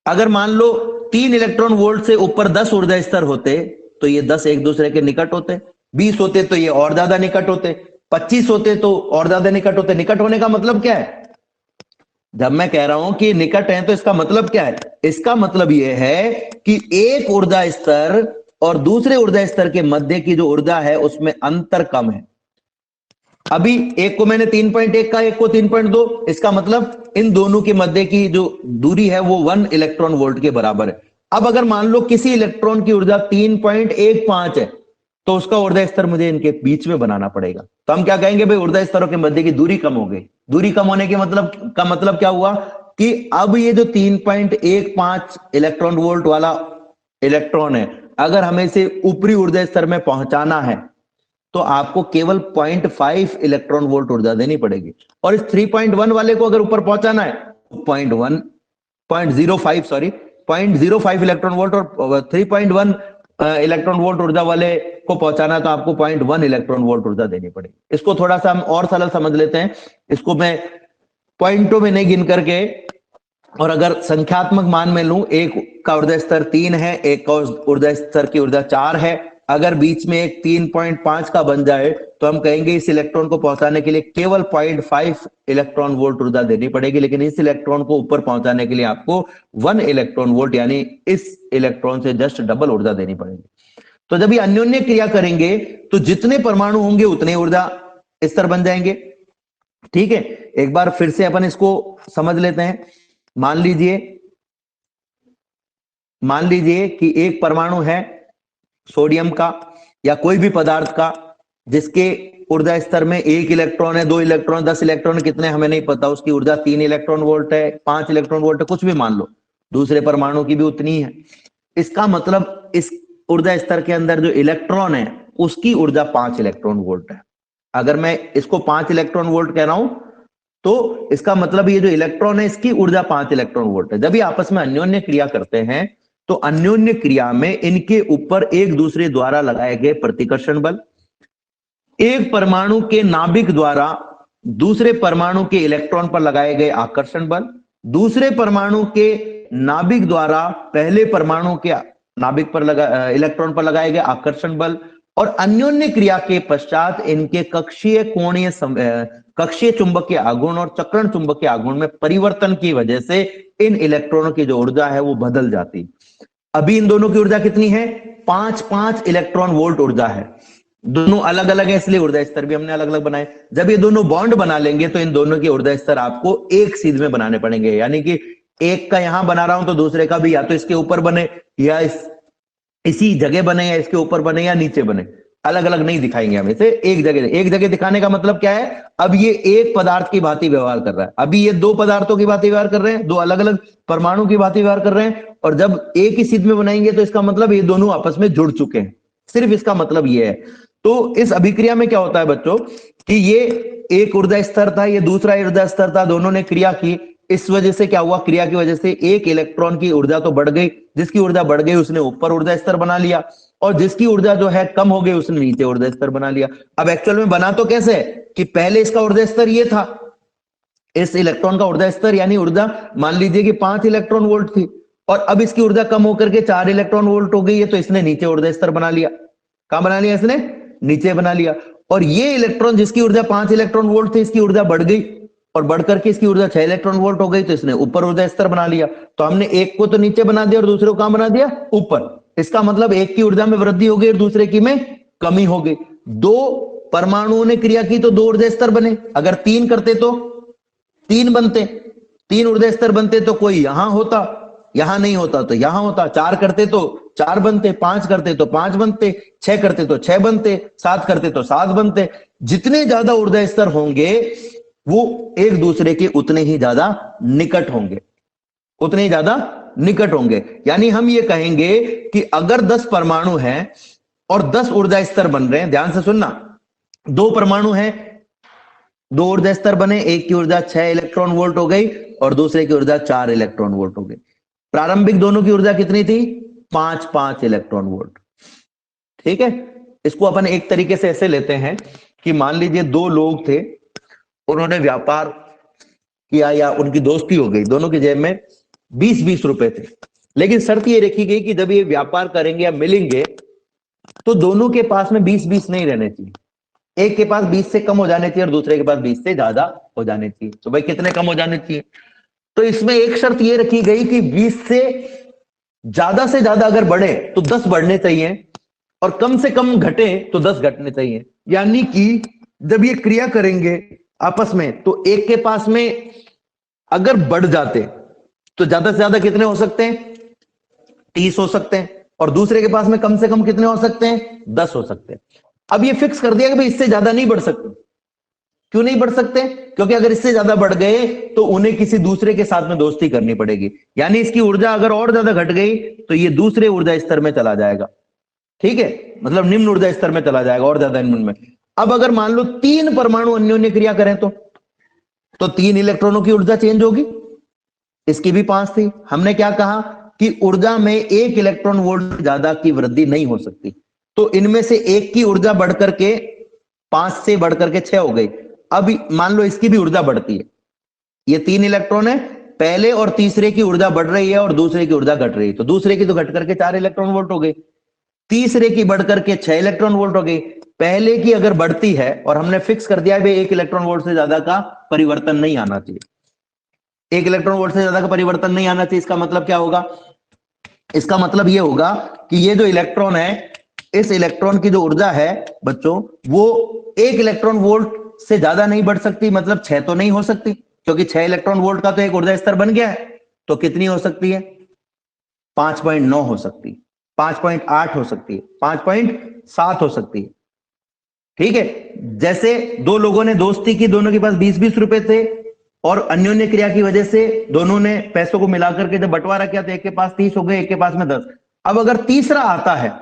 अगर मान लो 3 इलेक्ट्रॉन वोल्ट से ऊपर 10 ऊर्जा स्तर होते तो ये 10 एक दूसरे के निकट होते, 20 होते तो ये और ज्यादा निकट होते, 25 होते तो और ज्यादा निकट होते। निकट होने का मतलब क्या है, जब मैं कह रहा हूं कि निकट है तो इसका मतलब क्या है, इसका मतलब यह है कि एक ऊर्जा स्तर और दूसरे ऊर्जा स्तर के मध्य की जो ऊर्जा है उसमें अंतर कम है। अभी एक को मैंने 3.1 का, एक को 3.2, इसका मतलब इन दोनों के मध्य की जो दूरी है वो 1 इलेक्ट्रॉन वोल्ट के बराबर है। अब अगर मान लो किसी इलेक्ट्रॉन की ऊर्जा 3.15 है तो उसका ऊर्जा स्तर मुझे इनके बीच में बनाना पड़ेगा। तो हम क्या कहेंगे, भाई ऊर्जा स्तरों के मध्य की दूरी कम हो गई। दूरी कम होने के मतलब क्या हुआ कि अब ये जो 3.15 इलेक्ट्रॉन वोल्ट वाला इलेक्ट्रॉन है, अगर हमें इसे ऊपरी ऊर्जा स्तर में पहुंचाना है तो आपको केवल 0.5 इलेक्ट्रॉन वोल्ट ऊर्जा देनी पड़ेगी। और इस 3.1 वाले को अगर ऊपर पहुंचाना है 0.05 इलेक्ट्रॉन वोल्ट, और 3.1 इलेक्ट्रॉन वोल्ट ऊर्जा वाले को पहुंचाना है तो आपको 0.1 इलेक्ट्रॉन वोल्ट ऊर्जा देनी पड़ेगी। इसको थोड़ा सा हम और सरल समझ लेते हैं। इसको मैं पॉइंटों में नहीं गिन करके, और अगर संख्यात्मक मान में लूं, एक का ऊर्जा स्तर 3 है, एक का ऊर्जा स्तर की ऊर्जा 4 है, अगर बीच में एक 3.5 का बन जाए तो हम कहेंगे इस इलेक्ट्रॉन को पहुंचाने के लिए केवल 0.5 इलेक्ट्रॉन वोल्ट ऊर्जा देनी पड़ेगी। लेकिन इस इलेक्ट्रॉन को ऊपर पहुंचाने के लिए आपको 1 इलेक्ट्रॉन वोल्ट यानी इस इलेक्ट्रॉन से जस्ट डबल ऊर्जा देनी पड़ेगी। तो जब ये अन्योन्य क्रिया करेंगे तो जितने परमाणु होंगे उतने ऊर्जा स्तर बन जाएंगे, ठीक है। एक बार फिर से अपन इसको समझ लेते हैं। मान लीजिए कि एक परमाणु है सोडियम का या कोई भी पदार्थ का जिसके ऊर्जा स्तर में 1 इलेक्ट्रॉन है, 2 इलेक्ट्रॉन, 10 इलेक्ट्रॉन, कितने हमें नहीं पता, उसकी ऊर्जा 3 इलेक्ट्रॉन वोल्ट है, 5 इलेक्ट्रॉन वोल्ट है, कुछ भी मान लो, दूसरे परमाणु की भी उतनी ही है। इसका मतलब इस ऊर्जा स्तर के अंदर जो इलेक्ट्रॉन है उसकी ऊर्जा 5 इलेक्ट्रॉन वोल्ट है। अगर मैं इसको 5 इलेक्ट्रॉन वोल्ट कह रहा हूं तो इसका मतलब ये जो इलेक्ट्रॉन है इसकी ऊर्जा 5 इलेक्ट्रॉन वोल्ट है। जब ये आपस में अन्योन्य क्रिया करते हैं तो अन्योन्य क्रिया में इनके ऊपर एक दूसरे द्वारा लगाए गए प्रतिकर्षण बल, एक परमाणु के नाभिक द्वारा दूसरे परमाणु के इलेक्ट्रॉन पर लगाए गए आकर्षण बल, दूसरे परमाणु के नाभिक द्वारा पहले परमाणु के नाभिक पर इलेक्ट्रॉन पर लगाए गए आकर्षण बल, और अन्योन्य क्रिया के पश्चात इनके कक्षीय चुंबकीय आघूर्ण और चक्रण चुंबकीय आघूर्ण में परिवर्तन की वजह से इन इलेक्ट्रॉनों की जो ऊर्जा है वो बदल जाती। अभी इन दोनों की ऊर्जा कितनी है? 5-5 इलेक्ट्रॉन वोल्ट ऊर्जा है। दोनों अलग अलग है, इसलिए ऊर्जा स्तर भी हमने अलग अलग बनाए। जब ये दोनों बॉन्ड बना लेंगे तो इन दोनों के ऊर्जा स्तर आपको एक सीध में बनाने पड़ेंगे, यानी कि एक का यहां बना रहा हूं तो दूसरे का भी या तो इसके ऊपर बने या इसी जगह बने या इसके ऊपर बने या नीचे बने, अलग अलग नहीं दिखाएंगे हम इसे, एक जगह दिखाने का मतलब क्या है? अब ये एक पदार्थ की भांति व्यवहार कर रहा है, अभी ये दो पदार्थों की भांति व्यवहार कर रहे हैं, दो अलग अलग परमाणु की भांति व्यवहार कर रहे हैं, और जब एक ही सीध में बनाएंगे तो इसका मतलब ये दोनों आपस में जुड़ चुके हैं, सिर्फ इसका मतलब ये है। तो इस अभिक्रिया में क्या होता है बच्चों कि ये एक ऊर्जा स्तर था, ये दूसरा ऊर्जा स्तर था, दोनों ने क्रिया की, इस वजह से क्या हुआ? क्रिया की वजह से एक इलेक्ट्रॉन की ऊर्जा तो बढ़ गई, जिसकी ऊर्जा बढ़ गई उसने ऊपर ऊर्जा स्तर बना लिया, और जिसकी ऊर्जा जो है कम हो गई उसने नीचे ऊर्जा स्तर बना लिया। अब एक्चुअल में बना तो कैसे है कि पहले इसका ऊर्जा स्तर ये था, इस इलेक्ट्रॉन का ऊर्जा स्तर यानी ऊर्जा मान लीजिए कि 5 इलेक्ट्रॉन वोल्ट थी, और अब इसकी ऊर्जा कम होकर के 4 इलेक्ट्रॉन वोल्ट हो गई है, तो इसने नीचे ऊर्जा स्तर बना लिया। कहां बना लिया? इसने नीचे बना लिया। और ये इलेक्ट्रॉन जिसकी ऊर्जा 5 इलेक्ट्रॉन वोल्ट थी, इसकी ऊर्जा बढ़ गई और बढ़कर के इसकी ऊर्जा 6 इलेक्ट्रॉन वोल्ट हो गई, तो इसने ऊपर ऊर्जा स्तर बना लिया। तो हमने एक को तो नीचे बना दिया और दूसरे को कहां बना दिया? ऊपर। इसका मतलब एक की ऊर्जा में वृद्धि हो गई और दूसरे की में कमी हो गई। दो परमाणुओं ने क्रिया की तो दो ऊर्जा स्तर बने, अगर 3 करते तो 3 बनते, 3 ऊर्जा स्तर बनते तो कोई यहां होता, यहां नहीं होता तो यहां होता, 4 करते तो 4 बनते, 5 करते तो 5 बनते, 6 करते तो 6 बनते, 7 करते तो 7 बनते। जितने ज्यादा ऊर्जा स्तर होंगे वो एक दूसरे के उतने ही ज्यादा निकट होंगे, उतने ही ज्यादा निकट होंगे। यानी हम ये कहेंगे कि अगर 10 परमाणु हैं और 10 ऊर्जा स्तर बन रहे हैं, ध्यान से सुनना, 2 परमाणु हैं, 2 ऊर्जा स्तर बने, एक की ऊर्जा 6 इलेक्ट्रॉन वोल्ट हो गई और दूसरे की ऊर्जा 4 इलेक्ट्रॉन वोल्ट हो गई। प्रारंभिक दोनों की ऊर्जा कितनी थी? 5-5 इलेक्ट्रॉन वोल्ट। ठीक है, इसको अपन एक तरीके से ऐसे लेते हैं कि मान लीजिए 2 लोग थे, उन्होंने व्यापार किया या उनकी दोस्ती हो गई, दोनों की जेब में 20-20 रुपए थे, लेकिन शर्त ये रखी गई कि जब ये व्यापार करेंगे या मिलेंगे तो दोनों के पास में 20-20 नहीं रहने चाहिए, एक के पास 20 से कम हो जाने चाहिए और दूसरे के पास 20 से ज्यादा हो जाने चाहिए। तो भाई कितने कम हो जाने चाहिए? तो इसमें एक शर्त ये रखी गई कि 20 से ज्यादा अगर बढ़े तो 10 बढ़ने चाहिए और कम से कम घटे तो 10 घटने चाहिए। यानी कि जब ये क्रिया करेंगे आपस में तो एक के पास में अगर बढ़ जाते तो ज्यादा से ज्यादा कितने हो सकते हैं? 30 हो सकते हैं, और दूसरे के पास में कम से कम कितने हो सकते हैं? 10 हो सकते हैं। अब ये फिक्स कर दिया कि भाई इससे ज्यादा नहीं बढ़ सकते। क्यों नहीं बढ़ सकते? क्योंकि अगर इससे ज्यादा बढ़ गए तो उन्हें किसी दूसरे के साथ में दोस्ती करनी पड़ेगी, यानी इसकी ऊर्जा अगर और ज्यादा घट गई तो ये दूसरे ऊर्जा स्तर में चला जाएगा। ठीक है, मतलब निम्न ऊर्जा स्तर में चला जाएगा और ज्यादा निम्न में। अब अगर मान लो 3 परमाणु अन्योन्य क्रिया करें तो 3 इलेक्ट्रॉनों की ऊर्जा चेंज होगी, इसकी भी 5 थी। हमने क्या कहा कि ऊर्जा में 1 इलेक्ट्रॉन वोल्ट ज्यादा की वृद्धि नहीं हो सकती, तो इनमें से एक की ऊर्जा बढ़कर के 5 से बढ़कर के 6 हो गई। अब मान लो इसकी भी ऊर्जा बढ़ती है, ये 3 इलेक्ट्रॉन है, पहले और तीसरे की ऊर्जा बढ़ रही है और दूसरे की ऊर्जा घट रही है, तो दूसरे की तो घट करके 4 इलेक्ट्रॉन वोल्ट हो गई, तीसरे की बढ़कर के 6 इलेक्ट्रॉन वोल्ट हो गई। पहले की अगर बढ़ती है और हमने फिक्स कर दिया है 1 इलेक्ट्रॉन वोल्ट से ज्यादा का परिवर्तन नहीं आना चाहिए, 1 इलेक्ट्रॉन वोल्ट से ज्यादा का परिवर्तन नहीं आना चाहिए। इसका मतलब क्या होगा? इसका मतलब यह होगा कि ये जो इलेक्ट्रॉन है, इस इलेक्ट्रॉन की जो ऊर्जा है बच्चों, वो 1 इलेक्ट्रॉन वोल्ट से ज्यादा नहीं बढ़ सकती, मतलब 6 तो नहीं हो सकती, क्योंकि 6 इलेक्ट्रॉन वोल्ट का तो एक ऊर्जा स्तर बन गया है। तो कितनी हो सकती है? 5.9 हो सकती है, 5.8 हो सकती है, 5.7 हो सकती है। ठीक है, जैसे 2 लोगों ने दोस्ती की, दोनों के पास 20-20 रुपए थे और अन्योन्य क्रिया की वजह से दोनों ने पैसों को मिलाकर के जब बंटवारा किया तो एक के पास 30 हो गए, एक के पास में 10। अब अगर तीसरा आता है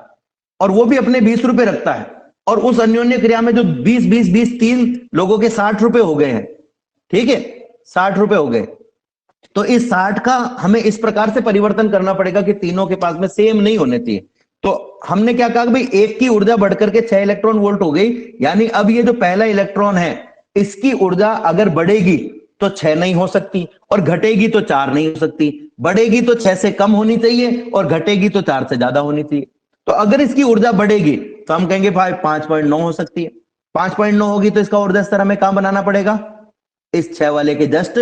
और वो भी अपने 20 रुपए रखता है और उस अन्योन्य क्रिया में जो 20-20-20 3 लोगों के 60 रुपए हो गए हैं, ठीक है, 60 रुपए हो गए, तो इस 60 का हमें इस प्रकार से परिवर्तन करना पड़ेगा कि तीनों के पास में सेम नहीं होने चाहिए। तो हमने क्या कहा कि भाई एक की ऊर्जा बढ़कर के 6 इलेक्ट्रॉन वोल्ट हो गई, यानी अब ये जो पहला इलेक्ट्रॉन है इसकी ऊर्जा अगर बढ़ेगी तो 6 नहीं हो सकती और घटेगी तो 4 नहीं हो सकती, बढ़ेगी तो 6 से कम होनी चाहिए और घटेगी तो 4 से ज्यादा होनी चाहिए। तो अगर इसकी ऊर्जा बढ़ेगी तो हम कहेंगे भाई 5.9 हो सकती है, 5.9 होगी तो इसका ऊर्जा स्तर हमें कहां बनाना पड़ेगा? इस 6 वाले के जस्ट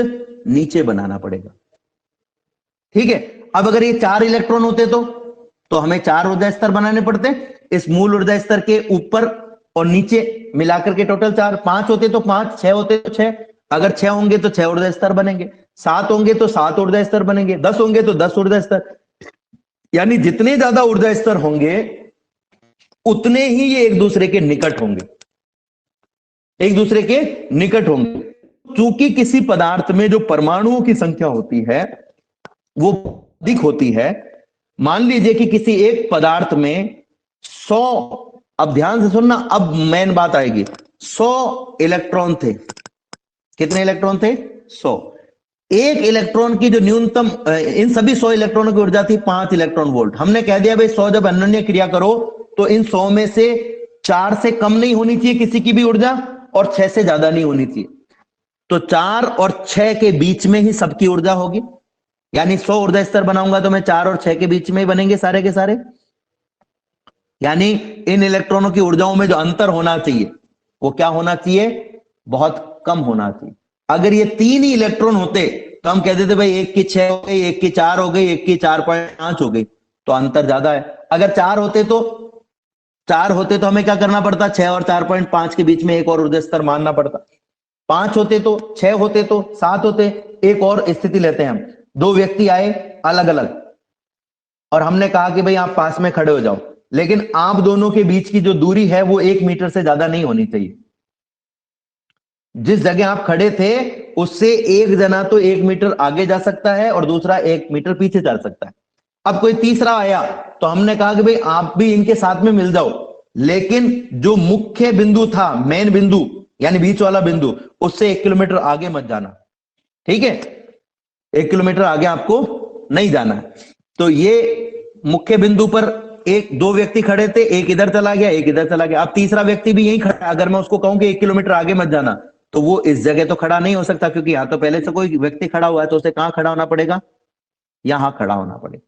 नीचे बनाना पड़ेगा। ठीक है, अब अगर ये 4 इलेक्ट्रॉन होते तो हमें 4 ऊर्जा स्तर बनाने पड़ते हैं। इस मूल ऊर्जा स्तर के ऊपर और नीचे मिलाकर के टोटल 4, 5 होते तो 5, 6 होते तो 6, अगर 6 होंगे तो 6 ऊर्जा स्तर बनेंगे, 7 होंगे तो 7 ऊर्जा स्तर बनेंगे, 10 होंगे तो 10 ऊर्जा स्तर। यानी जितने ज्यादा ऊर्जा स्तर होंगे उतने ही ये एक दूसरे के निकट होंगे, एक दूसरे के निकट होंगे। चूंकि किसी पदार्थ में जो परमाणुओं की संख्या होती है वो अधिक होती है, मान लीजिए कि किसी एक पदार्थ में 100, अब ध्यान से सुनना, अब मेन बात आएगी, 100 इलेक्ट्रॉन थे। कितने इलेक्ट्रॉन थे? 100। एक इलेक्ट्रॉन की जो न्यूनतम, इन सभी 100 इलेक्ट्रॉनों की ऊर्जा थी 5 इलेक्ट्रॉन वोल्ट। हमने कह दिया भाई 100 जब अन्योन्य क्रिया करो तो इन 100 में से 4 से कम नहीं होनी चाहिए किसी की भी ऊर्जा, और 6 से ज्यादा नहीं होनी चाहिए। तो 4 और 6 के बीच में ही सबकी ऊर्जा होगी। यानी 100 ऊर्जा स्तर बनाऊंगा तो मैं 4 और 6 के बीच में ही बनेंगे सारे के सारे। यानी इन इलेक्ट्रॉनों की ऊर्जाओं में जो अंतर होना चाहिए वो क्या होना चाहिए? बहुत कम होना चाहिए। अगर ये 3 ही इलेक्ट्रॉन होते तो हम कह देते भाई एक की 6 हो गई, एक की 4 हो गई, एक की 4.5 हो गई, तो अंतर ज्यादा है। अगर 4 होते तो हमें क्या करना पड़ता? 6 और 4.5 के बीच में एक और ऊर्जा स्तर मानना पड़ता। 5 होते तो, 6 होते तो, 7 होते। एक और स्थिति लेते हैं हम, 2 व्यक्ति आए अलग अलग और हमने कहा कि भाई आप पास में खड़े हो जाओ, लेकिन आप दोनों के बीच की जो दूरी है वो 1 मीटर से ज्यादा नहीं होनी चाहिए। जिस जगह आप खड़े थे उससे एक जना तो 1 मीटर आगे जा सकता है और दूसरा 1 मीटर पीछे जा सकता है। अब कोई तीसरा आया तो हमने कहा कि भाई आप भी इनके साथ में मिल जाओ, लेकिन जो मुख्य बिंदु था, मेन बिंदु यानी बीच वाला बिंदु, उससे 1 किलोमीटर आगे मत जाना। ठीक है, 1 किलोमीटर आगे आपको नहीं जाना है। तो ये मुख्य बिंदु पर 2 व्यक्ति खड़े थे, एक इधर चला गया, एक इधर चला गया। अब तीसरा व्यक्ति भी यहीं खड़ा, अगर मैं उसको कहूं कि 1 किलोमीटर आगे मत जाना, तो वो इस जगह तो खड़ा नहीं हो सकता, क्योंकि यहां तो पहले से कोई व्यक्ति खड़ा हुआ है, तो उसे कहां खड़ा होना पड़ेगा? यहां खड़ा होना पड़ेगा।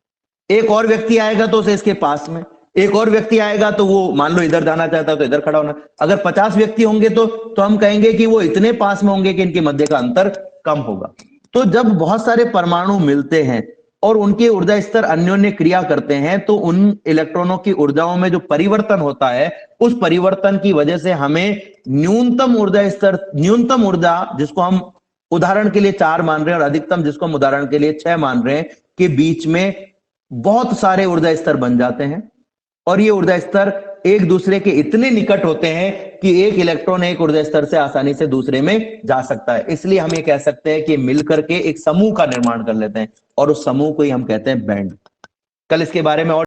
एक और व्यक्ति आएगा तो उसे इसके पास में, एक और व्यक्ति आएगा तो वो मान लो इधर जाना चाहता है तो इधर खड़ा होना। अगर 50 व्यक्ति होंगे तो हम कहेंगे कि वो इतने पास में होंगे कि इनके मध्य का अंतर कम होगा। तो जब बहुत सारे परमाणु मिलते हैं और उनके ऊर्जा स्तर अन्योन्य क्रिया करते हैं तो उन इलेक्ट्रॉनों की ऊर्जाओं में जो परिवर्तन होता है, उस परिवर्तन की वजह से हमें न्यूनतम ऊर्जा स्तर, न्यूनतम ऊर्जा जिसको हम उदाहरण के लिए 4 मान रहे हैं और अधिकतम जिसको हम उदाहरण के लिए 6 मान रहे हैं, के बीच में बहुत सारे ऊर्जा स्तर बन जाते हैं। और ये ऊर्जा स्तर एक दूसरे के इतने निकट होते हैं कि एक इलेक्ट्रॉन एक ऊर्जा स्तर से आसानी से दूसरे में जा सकता है। इसलिए हम ये कह सकते हैं कि मिलकर के एक समूह का निर्माण कर लेते हैं और उस समूह को ही हम कहते हैं बैंड। कल इसके बारे में और